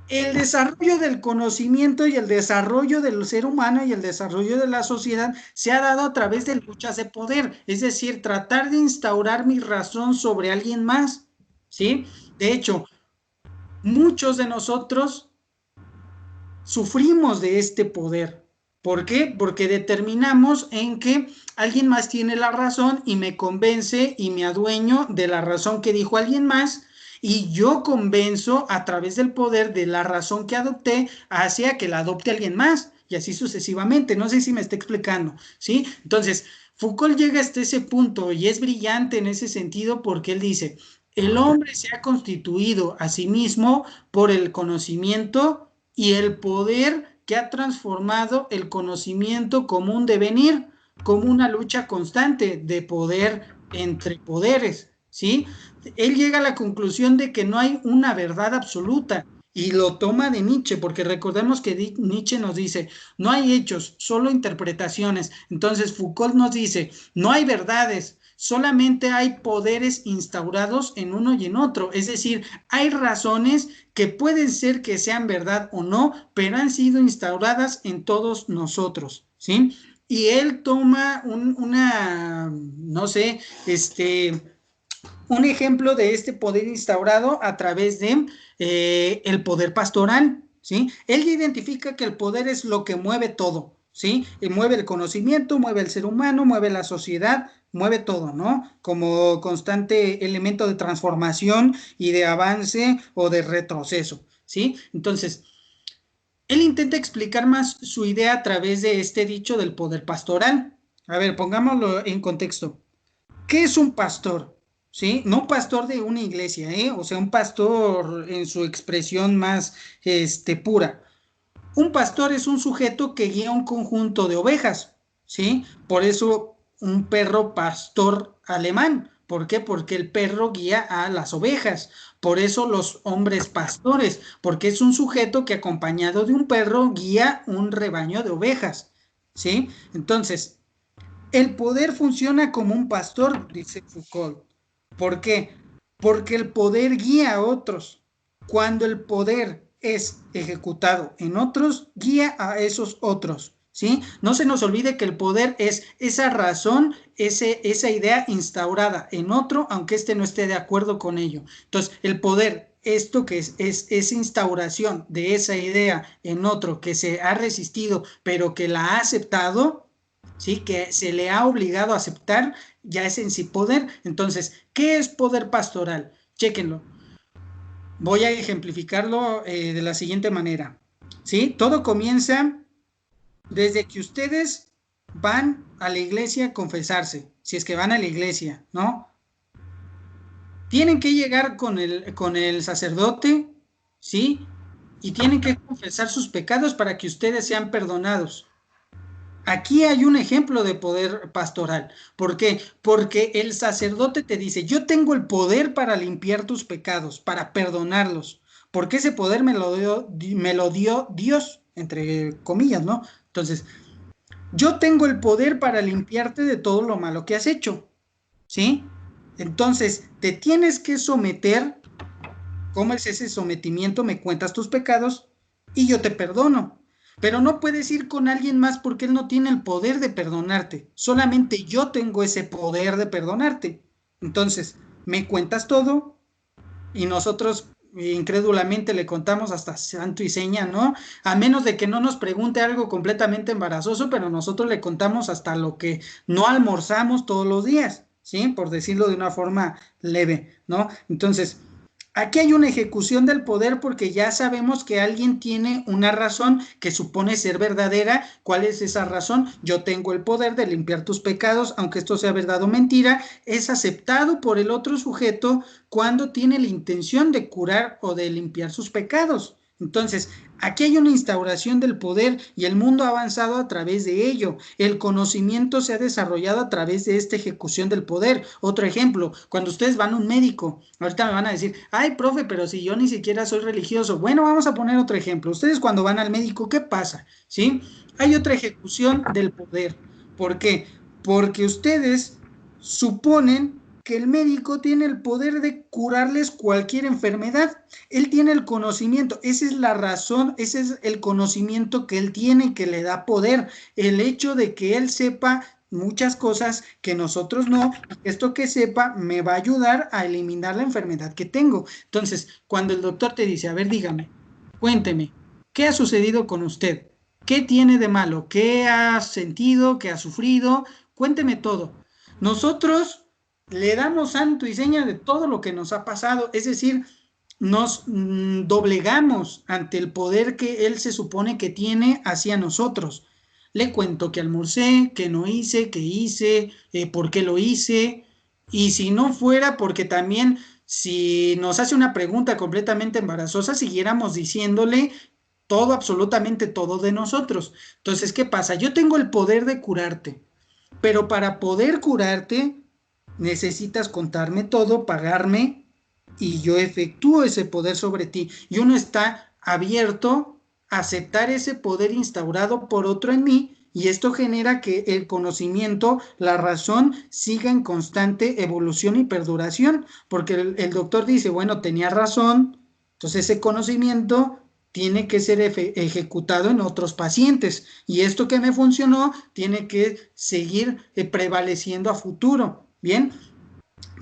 el desarrollo del conocimiento y el desarrollo del ser humano y el desarrollo de la sociedad se ha dado a través de luchas de poder, es decir, tratar de instaurar mi razón sobre alguien más, ¿sí? De hecho, muchos de nosotros sufrimos de este poder. ¿Por qué? Porque determinamos en que alguien más tiene la razón y me convence y me adueño de la razón que dijo alguien más, y yo convenzo a través del poder de la razón que adopté hacia que la adopte alguien más, y así sucesivamente. No sé si me está explicando, ¿sí? Entonces, Foucault llega hasta ese punto y es brillante en ese sentido porque él dice, el hombre se ha constituido a sí mismo por el conocimiento y el poder que ha transformado el conocimiento como un devenir, como una lucha constante de poder entre poderes, ¿sí? Él llega a la conclusión de que no hay una verdad absoluta y lo toma de Nietzsche, porque recordemos que Nietzsche nos dice, no hay hechos, solo interpretaciones. Entonces Foucault nos dice, no hay verdades, solamente hay poderes instaurados en uno y en otro. Es decir, hay razones que pueden ser que sean verdad o no, pero han sido instauradas en todos nosotros, ¿sí? Y él toma una, no sé, un ejemplo de este poder instaurado a través de el poder pastoral, ¿sí? Él identifica que el poder es lo que mueve todo, ¿sí? Y mueve el conocimiento, mueve el ser humano, mueve la sociedad, mueve todo, ¿no? Como constante elemento de transformación y de avance o de retroceso, ¿sí? Entonces, él intenta explicar más su idea a través de este dicho del poder pastoral. A ver, pongámoslo en contexto. ¿Qué es un pastor? ¿Sí? No un pastor de una iglesia, ¿eh? O sea, un pastor en su expresión más pura. Un pastor es un sujeto que guía un conjunto de ovejas, ¿sí? Por eso un perro pastor alemán. ¿Por qué? Porque el perro guía a las ovejas. Por eso los hombres pastores, porque es un sujeto que acompañado de un perro guía un rebaño de ovejas, ¿sí? Entonces, el poder funciona como un pastor, dice Foucault. ¿Por qué? Porque el poder guía a otros. Cuando el poder es ejecutado en otros, guía a esos otros. ¿Sí? No se nos olvide que el poder es esa razón, esa idea instaurada en otro, aunque éste no esté de acuerdo con ello. Entonces, el poder, esto que es esa instauración de esa idea en otro que se ha resistido, pero que la ha aceptado, ¿sí? Que se le ha obligado a aceptar, ya es en sí poder. Entonces, ¿qué es poder pastoral? Chéquenlo. Voy a ejemplificarlo de la siguiente manera, ¿sí? Todo comienza desde que ustedes van a la iglesia a confesarse, si es que van a la iglesia, ¿no? Tienen que llegar con el sacerdote, ¿sí? Y tienen que confesar sus pecados para que ustedes sean perdonados. Aquí hay un ejemplo de poder pastoral. ¿Por qué? Porque el sacerdote te dice, yo tengo el poder para limpiar tus pecados, para perdonarlos, porque ese poder me lo dio Dios, entre comillas, ¿no? Entonces, yo tengo el poder para limpiarte de todo lo malo que has hecho, ¿sí? Entonces, te tienes que someter. ¿Cómo es ese sometimiento? Me cuentas tus pecados y yo te perdono. Pero no puedes ir con alguien más porque él no tiene el poder de perdonarte. Solamente yo tengo ese poder de perdonarte. Entonces, me cuentas todo y nosotros incrédulamente le contamos hasta santo y seña, ¿no? A menos de que no nos pregunte algo completamente embarazoso, pero nosotros le contamos hasta lo que no almorzamos todos los días, ¿sí? Por decirlo de una forma leve, ¿no? Entonces, aquí hay una ejecución del poder porque ya sabemos que alguien tiene una razón que supone ser verdadera. ¿Cuál es esa razón? Yo tengo el poder de limpiar tus pecados, aunque esto sea verdad o mentira. Es aceptado por el otro sujeto cuando tiene la intención de curar o de limpiar sus pecados. Entonces, aquí hay una instauración del poder y el mundo ha avanzado a través de ello. El conocimiento se ha desarrollado a través de esta ejecución del poder. Otro ejemplo, cuando ustedes van a un médico, ahorita me van a decir, ay, profe, pero si yo ni siquiera soy religioso. Bueno, vamos a poner otro ejemplo. Ustedes cuando van al médico, ¿qué pasa? ¿Sí? Hay otra ejecución del poder. ¿Por qué? Porque ustedes suponen que el médico tiene el poder de curarles cualquier enfermedad. Él tiene el conocimiento, esa es la razón, ese es el conocimiento que él tiene que le da poder. El hecho de que él sepa muchas cosas que nosotros no, esto que sepa me va a ayudar a eliminar la enfermedad que tengo. Entonces, cuando el doctor te dice, a ver, dígame, cuénteme, ¿qué ha sucedido con usted? ¿Qué tiene de malo? ¿Qué ha sentido? ¿Qué ha sufrido? Cuénteme todo. Nosotros le damos santo y seña de todo lo que nos ha pasado, es decir, nos doblegamos ante el poder que él se supone que tiene hacia nosotros. Le cuento que almorcé, que no hice, que hice, por qué lo hice, y si no fuera porque también si nos hace una pregunta completamente embarazosa, siguiéramos diciéndole todo, absolutamente todo de nosotros. Entonces, ¿qué pasa? Yo tengo el poder de curarte, pero para poder curarte necesitas contarme todo, pagarme y yo efectúo ese poder sobre ti. Y uno está abierto a aceptar ese poder instaurado por otro en mí y esto genera que el conocimiento, la razón, siga en constante evolución y perduración, porque el doctor dice, bueno, tenía razón, entonces ese conocimiento tiene que ser ejecutado en otros pacientes y esto que me funcionó tiene que seguir prevaleciendo a futuro. Bien,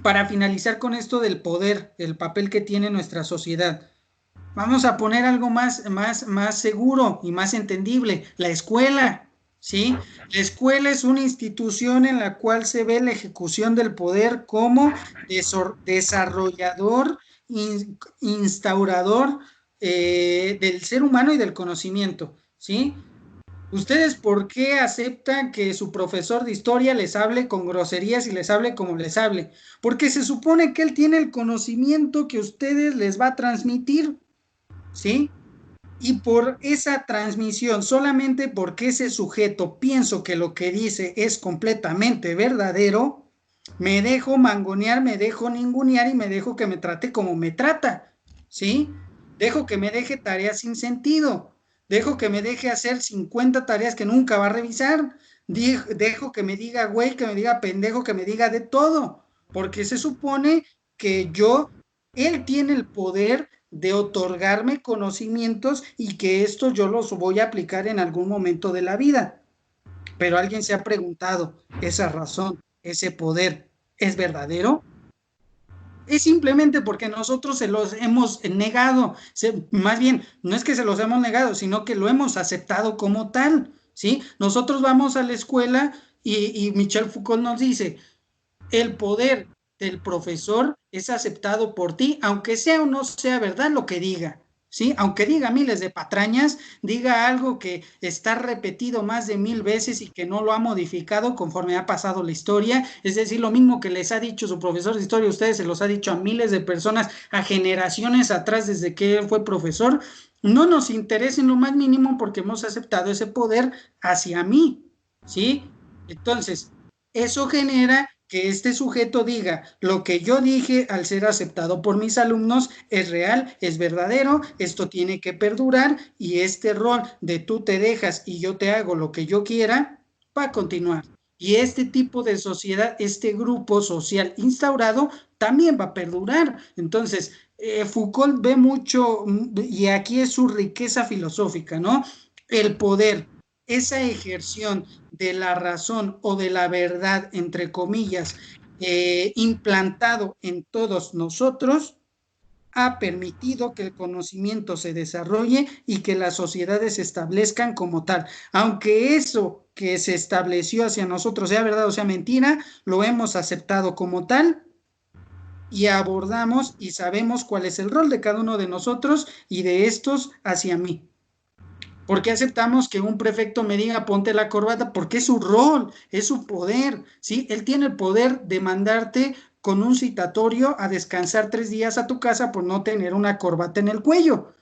para finalizar con esto del poder, el papel que tiene nuestra sociedad, vamos a poner algo más seguro y más entendible, la escuela, ¿sí? La escuela es una institución en la cual se ve la ejecución del poder como desarrollador, instaurador del ser humano y del conocimiento, ¿sí? ¿Ustedes por qué aceptan que su profesor de historia les hable con groserías y les hable como les hable? Porque se supone que él tiene el conocimiento que ustedes les va a transmitir, ¿sí? Y por esa transmisión, solamente porque ese sujeto pienso que lo que dice es completamente verdadero, me dejo mangonear, me dejo ningunear y me dejo que me trate como me trata, ¿sí? Dejo que me deje tareas sin sentido, dejo que me deje hacer 50 tareas que nunca va a revisar, dejo que me diga güey, que me diga pendejo, que me diga de todo, porque se supone que él tiene el poder de otorgarme conocimientos y que estos yo los voy a aplicar en algún momento de la vida. Pero alguien se ha preguntado, ¿esa razón, ese poder es verdadero? Es simplemente porque nosotros se los hemos negado, más bien, no es que se los hemos negado, sino que lo hemos aceptado como tal, ¿sí? Nosotros vamos a la escuela y Michel Foucault nos dice, el poder del profesor es aceptado por ti, aunque sea o no sea verdad lo que diga, ¿sí? Aunque diga miles de patrañas, diga algo que está repetido más de 1000 veces y que no lo ha modificado conforme ha pasado la historia, es decir, lo mismo que les ha dicho su profesor de historia, ustedes se los ha dicho a miles de personas, a generaciones atrás desde que él fue profesor, no nos interesa en lo más mínimo porque hemos aceptado ese poder hacia mí, ¿sí? Entonces, eso genera que este sujeto diga lo que yo dije al ser aceptado por mis alumnos es real, es verdadero, esto tiene que perdurar y este rol de tú te dejas y yo te hago lo que yo quiera va a continuar. Y este tipo de sociedad, este grupo social instaurado también va a perdurar. Entonces, Foucault ve mucho, y aquí es su riqueza filosófica, ¿no? El poder, esa ejerción de la razón o de la verdad, entre comillas, implantado en todos nosotros, ha permitido que el conocimiento se desarrolle y que las sociedades se establezcan como tal. Aunque eso que se estableció hacia nosotros sea verdad o sea mentira, lo hemos aceptado como tal y abordamos y sabemos cuál es el rol de cada uno de nosotros y de estos hacia mí. ¿Por qué aceptamos que un prefecto me diga ponte la corbata? Porque es su rol, es su poder, ¿sí? Él tiene el poder de mandarte con un citatorio a descansar 3 días a tu casa por no tener una corbata en el cuello.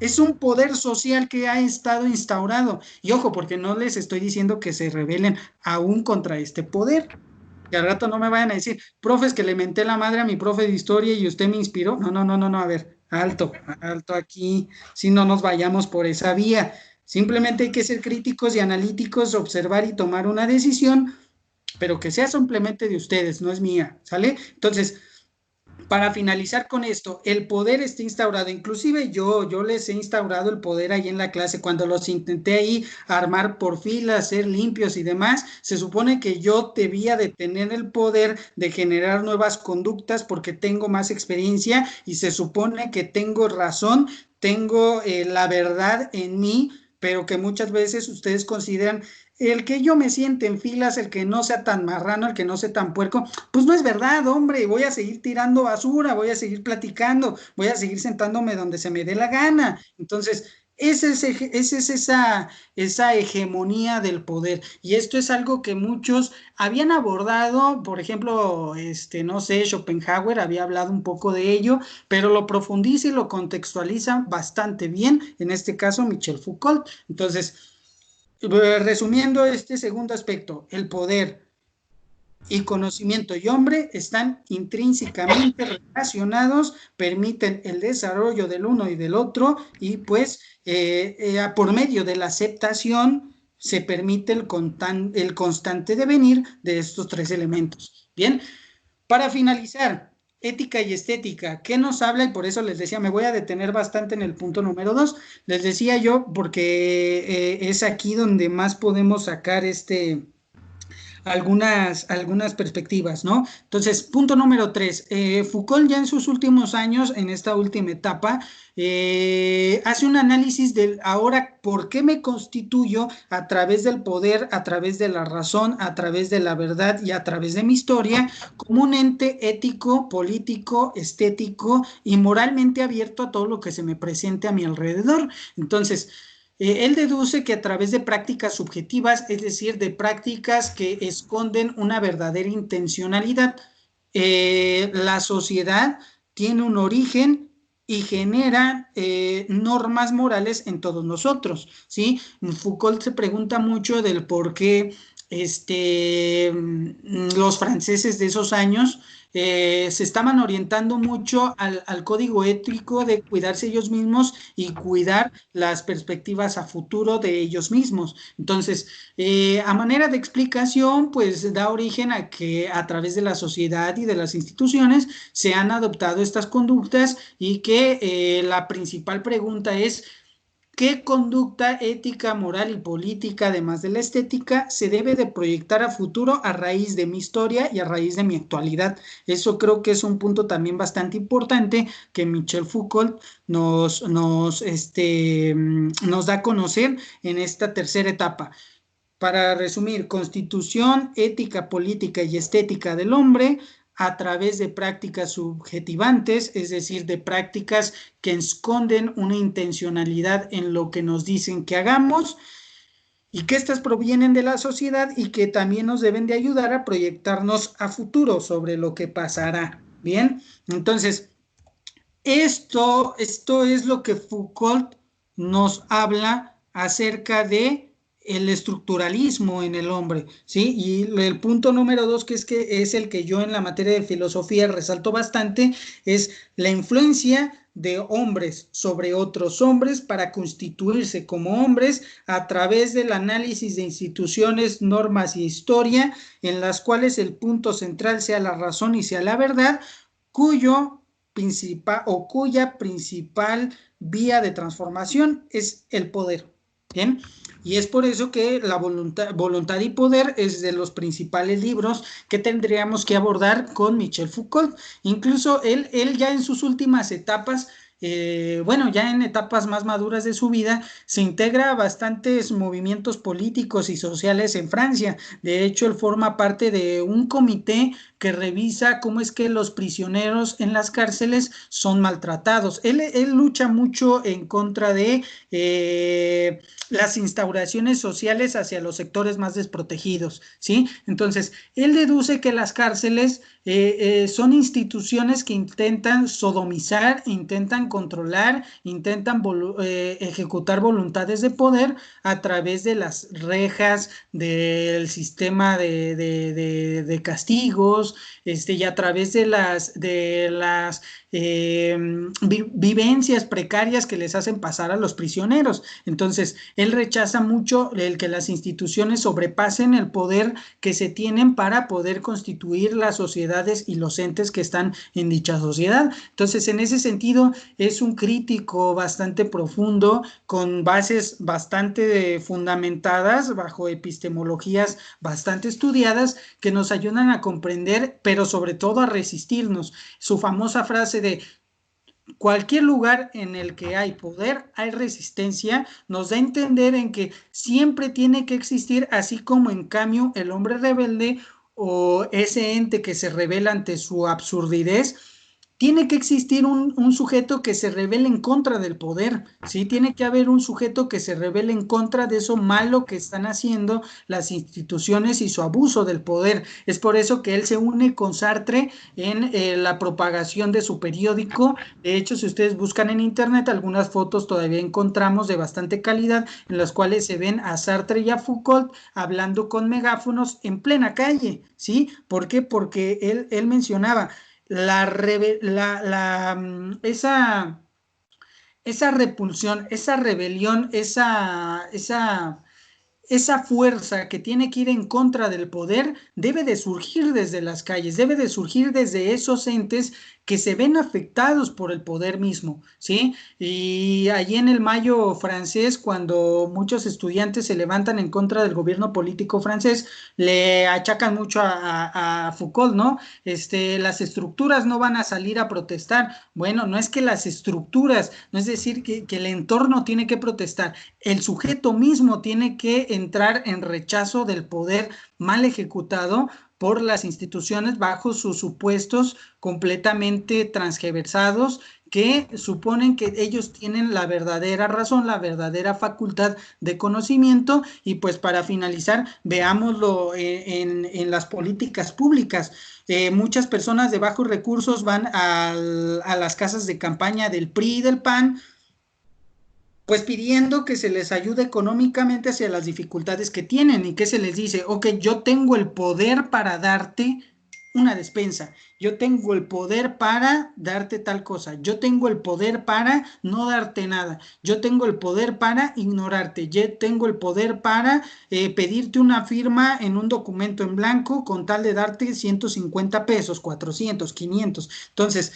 Es un poder social que ha estado instaurado. Y ojo, porque no les estoy diciendo que se rebelen aún contra este poder. Que al rato no me vayan a decir, profes, que le menté la madre a mi profe de historia y usted me inspiró. No, no, no, no, no, a ver, alto, alto aquí, si no nos vayamos por esa vía. Simplemente hay que ser críticos y analíticos, observar y tomar una decisión, pero que sea simplemente de ustedes, no es mía, ¿sale? Entonces, para finalizar con esto, el poder está instaurado, inclusive yo les he instaurado el poder ahí en la clase, cuando los intenté ahí armar por filas, ser limpios y demás, se supone que yo debía de tener el poder de generar nuevas conductas porque tengo más experiencia y se supone que tengo razón, tengo la verdad en mí, pero que muchas veces ustedes consideran el que yo me siente en filas, el que no sea tan marrano, el que no sea tan puerco, pues no es verdad, hombre, voy a seguir tirando basura, voy a seguir platicando, voy a seguir sentándome donde se me dé la gana. Entonces, esa es esa hegemonía del poder. Y esto es algo que muchos habían abordado, por ejemplo, no sé, Schopenhauer había hablado un poco de ello, pero lo profundiza y lo contextualiza bastante bien, en este caso Michel Foucault. Entonces, resumiendo este segundo aspecto, el poder y conocimiento y hombre están intrínsecamente relacionados, permiten el desarrollo del uno y del otro y pues por medio de la aceptación se permite el constante devenir de estos tres elementos. Bien, para finalizar, ética y estética, ¿qué nos habla? Y por eso les decía, me voy a detener bastante en el punto número 2. Les decía yo, porque es aquí donde más podemos sacar algunas perspectivas, ¿no? Entonces, punto número 3, Foucault ya en sus últimos años, en esta última etapa, hace un análisis del ahora por qué me constituyo a través del poder, a través de la razón, a través de la verdad y a través de mi historia, como un ente ético, político, estético y moralmente abierto a todo lo que se me presente a mi alrededor. Entonces, él deduce que a través de prácticas subjetivas, es decir, de prácticas que esconden una verdadera intencionalidad, la sociedad tiene un origen y genera normas morales en todos nosotros, ¿sí? Foucault se pregunta mucho del por qué los franceses de esos años se estaban orientando mucho al código ético de cuidarse ellos mismos y cuidar las perspectivas a futuro de ellos mismos. Entonces, a manera de explicación, pues da origen a que a través de la sociedad y de las instituciones se han adoptado estas conductas y que la principal pregunta es: ¿qué conducta ética, moral y política, además de la estética, se debe de proyectar a futuro a raíz de mi historia y a raíz de mi actualidad? Eso creo que es un punto también bastante importante que Michel Foucault nos da a conocer en esta tercera etapa. Para resumir, constitución, ética, política y estética del hombre a través de prácticas subjetivantes, es decir, de prácticas que esconden una intencionalidad en lo que nos dicen que hagamos y que estas provienen de la sociedad y que también nos deben de ayudar a proyectarnos a futuro sobre lo que pasará. Bien, entonces, esto es lo que Foucault nos habla acerca de el estructuralismo en el hombre, ¿sí? Y el punto número 2, que es el que yo en la materia de filosofía resalto bastante, es la influencia de hombres sobre otros hombres para constituirse como hombres a través del análisis de instituciones, normas y historia, en las cuales el punto central sea la razón y sea la verdad, cuya principal vía de transformación es el poder. Bien, y es por eso que la voluntad y poder es de los principales libros que tendríamos que abordar con Michel Foucault. Incluso él ya en sus últimas etapas, bueno, ya en etapas más maduras de su vida, se integra a bastantes movimientos políticos y sociales en Francia. De hecho, él forma parte de un comité que revisa cómo es que los prisioneros en las cárceles son maltratados. Él lucha mucho en contra de las instauraciones sociales hacia los sectores más desprotegidos, ¿sí? Entonces, él deduce que las cárceles son instituciones que intentan sodomizar, intentan controlar, intentan ejecutar voluntades de poder a través de las rejas, del sistema de castigos, y a través de las vivencias precarias que les hacen pasar a los prisioneros. Entonces, él rechaza mucho el que las instituciones sobrepasen el poder que se tienen para poder constituir las sociedades y los entes que están en dicha sociedad. Entonces, en ese sentido, es un crítico bastante profundo, con bases bastante fundamentadas, bajo epistemologías bastante estudiadas, que nos ayudan a comprender, pero sobre todo a resistirnos. Su famosa frase de cualquier lugar en el que hay poder, hay resistencia, nos da a entender en que siempre tiene que existir, así como en cambio el hombre rebelde o ese ente que se revela ante su absurdidez, tiene que existir un sujeto que se revele en contra del poder, ¿sí? Tiene que haber un sujeto que se revele en contra de eso malo que están haciendo las instituciones y su abuso del poder. Es por eso que él se une con Sartre en la propagación de su periódico. De hecho, si ustedes buscan en internet, algunas fotos todavía encontramos de bastante calidad, en las cuales se ven a Sartre y a Foucault hablando con megáfonos en plena calle, ¿sí? ¿Por qué? Porque él mencionaba esa repulsión, esa rebelión, esa fuerza que tiene que ir en contra del poder debe de surgir desde las calles, debe de surgir desde esos entes que se ven afectados por el poder mismo, ¿sí? Y allí en el Mayo francés, cuando muchos estudiantes se levantan en contra del gobierno político francés, le achacan mucho a Foucault, ¿no? Las estructuras no van a salir a protestar. Bueno, no es que las estructuras, no es decir que el entorno tiene que protestar, el sujeto mismo tiene que entrar en rechazo del poder mal ejecutado por las instituciones bajo sus supuestos completamente transgiversados que suponen que ellos tienen la verdadera razón, la verdadera facultad de conocimiento. Y pues para finalizar, veámoslo en las políticas públicas. Muchas personas de bajos recursos van a las casas de campaña del PRI y del PAN, pues pidiendo que se les ayude económicamente hacia las dificultades que tienen. Y que se les dice: ok, yo tengo el poder para darte una despensa, yo tengo el poder para darte tal cosa, yo tengo el poder para no darte nada, yo tengo el poder para ignorarte, yo tengo el poder para pedirte una firma en un documento en blanco con tal de darte 150 pesos, 400, 500. Entonces,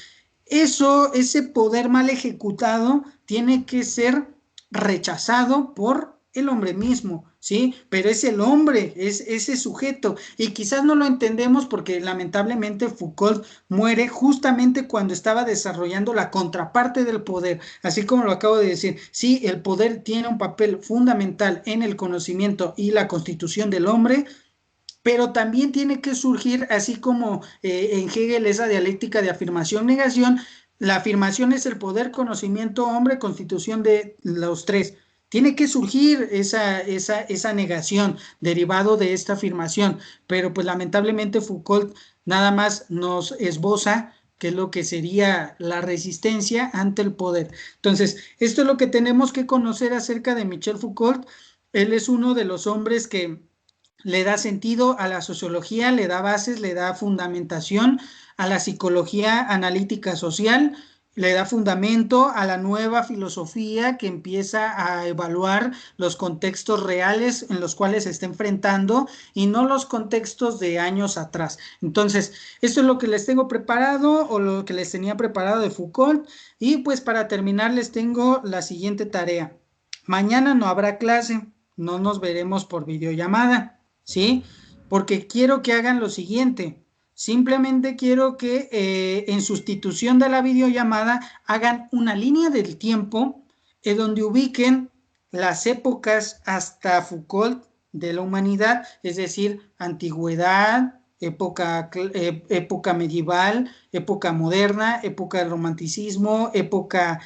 ese poder mal ejecutado tiene que ser rechazado por el hombre mismo, ¿sí? Pero es el hombre, es ese sujeto, y quizás no lo entendemos porque lamentablemente Foucault muere justamente cuando estaba desarrollando la contraparte del poder, así como lo acabo de decir. Sí, el poder tiene un papel fundamental en el conocimiento y la constitución del hombre, pero también tiene que surgir, así como en Hegel, esa dialéctica de afirmación-negación. La afirmación es el poder, conocimiento, hombre, constitución de los tres. Tiene que surgir esa negación derivado de esta afirmación, pero pues lamentablemente Foucault nada más nos esboza qué es lo que sería la resistencia ante el poder. Entonces, esto es lo que tenemos que conocer acerca de Michel Foucault. Él es uno de los hombres que le da sentido a la sociología, le da bases, le da fundamentación a la psicología analítica social, le da fundamento a la nueva filosofía que empieza a evaluar los contextos reales en los cuales se está enfrentando y no los contextos de años atrás. Entonces, esto es lo que les tengo preparado, o lo que les tenía preparado de Foucault. Y pues para terminar les tengo la siguiente tarea. Mañana no habrá clase, no nos veremos por videollamada, ¿sí? Porque quiero que hagan lo siguiente. Simplemente quiero que en sustitución de la videollamada hagan una línea del tiempo donde ubiquen las épocas hasta Foucault de la humanidad, es decir, antigüedad, época medieval, época moderna, época del romanticismo, época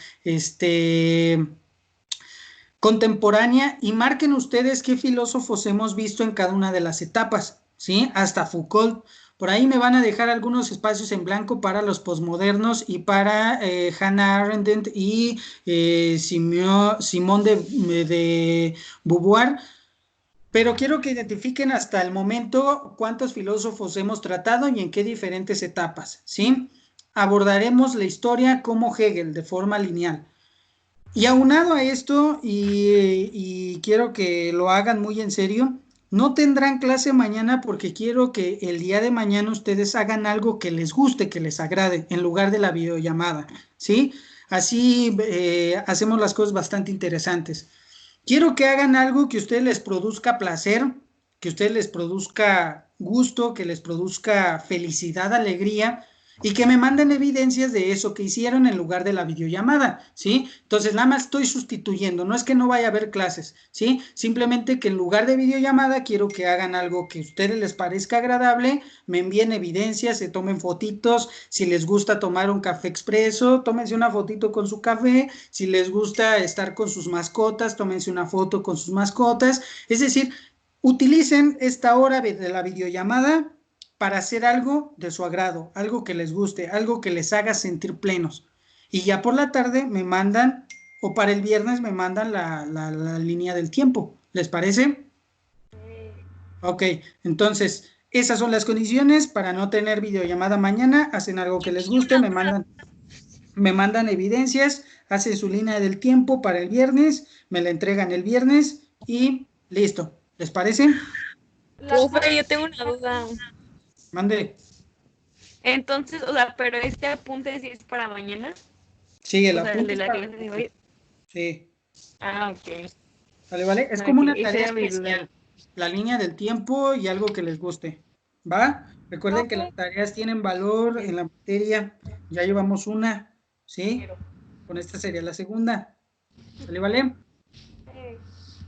contemporánea, y marquen ustedes qué filósofos hemos visto en cada una de las etapas, ¿sí? Hasta Foucault. Por ahí me van a dejar algunos espacios en blanco para los posmodernos y para Hannah Arendt y Simone de Beauvoir. Pero quiero que identifiquen hasta el momento cuántos filósofos hemos tratado y en qué diferentes etapas, ¿sí? Abordaremos la historia como Hegel, de forma lineal. Y aunado a esto, y quiero que lo hagan muy en serio, no tendrán clase mañana porque quiero que el día de mañana ustedes hagan algo que les guste, que les agrade, en lugar de la videollamada, ¿sí? Así hacemos las cosas bastante interesantes. Quiero que hagan algo que a ustedes les produzca placer, que a ustedes les produzca gusto, que les produzca felicidad, alegría, y que me manden evidencias de eso que hicieron en lugar de la videollamada, ¿sí? Entonces, nada más estoy sustituyendo, no es que no vaya a haber clases, ¿sí? Simplemente que en lugar de videollamada quiero que hagan algo que a ustedes les parezca agradable, me envíen evidencias, se tomen fotitos, si les gusta tomar un café expreso, tómense una fotito con su café, si les gusta estar con sus mascotas, tómense una foto con sus mascotas, es decir, utilicen esta hora de la videollamada para hacer algo de su agrado, algo que les guste, algo que les haga sentir plenos. Y ya por la tarde me mandan, o para el viernes me mandan la línea del tiempo. ¿Les parece? Ok, entonces esas son las condiciones para no tener videollamada mañana. Hacen algo que les guste, me mandan evidencias, hacen su línea del tiempo para el viernes, me la entregan el viernes y listo. ¿Les parece? Profe, yo tengo una duda. Mande. Entonces, o sea, pero este apunte sí es para mañana. Sí, el O sea, el apunte de es la para... clase de hoy. Sí. Ah, ok. Vale, vale. Es como Ok, una esa tarea era mi duda. especial. La línea del tiempo y algo que les guste. ¿Va? Recuerden que las Profe, tareas tienen valor en la materia. Ya llevamos una. ¿Sí? Con esta sería la segunda. ¿Sale, vale? eh,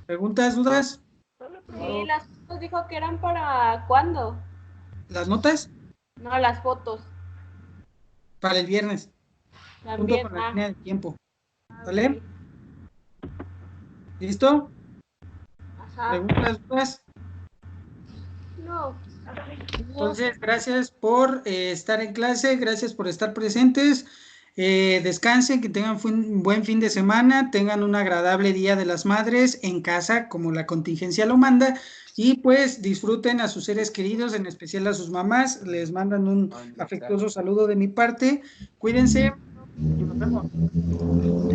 ¿Preguntas, dudas? sí, las fotos dijo que eran para ¿cuándo? ¿Las notas? No, las fotos. Para el viernes. Junto También. con la Ah, línea del tiempo. ¿Sale? ok. ¿Listo? Ajá. ¿Preguntas, dudas? No. No, Entonces, gracias por estar en clase, gracias por estar presentes. Descansen, que tengan un buen fin de semana, tengan un agradable Día de las Madres en casa, como la contingencia lo manda, y pues disfruten a sus seres queridos, en especial a sus mamás. Les mandan un afectuoso saludo de mi parte. Cuídense y nos vemos. Ok.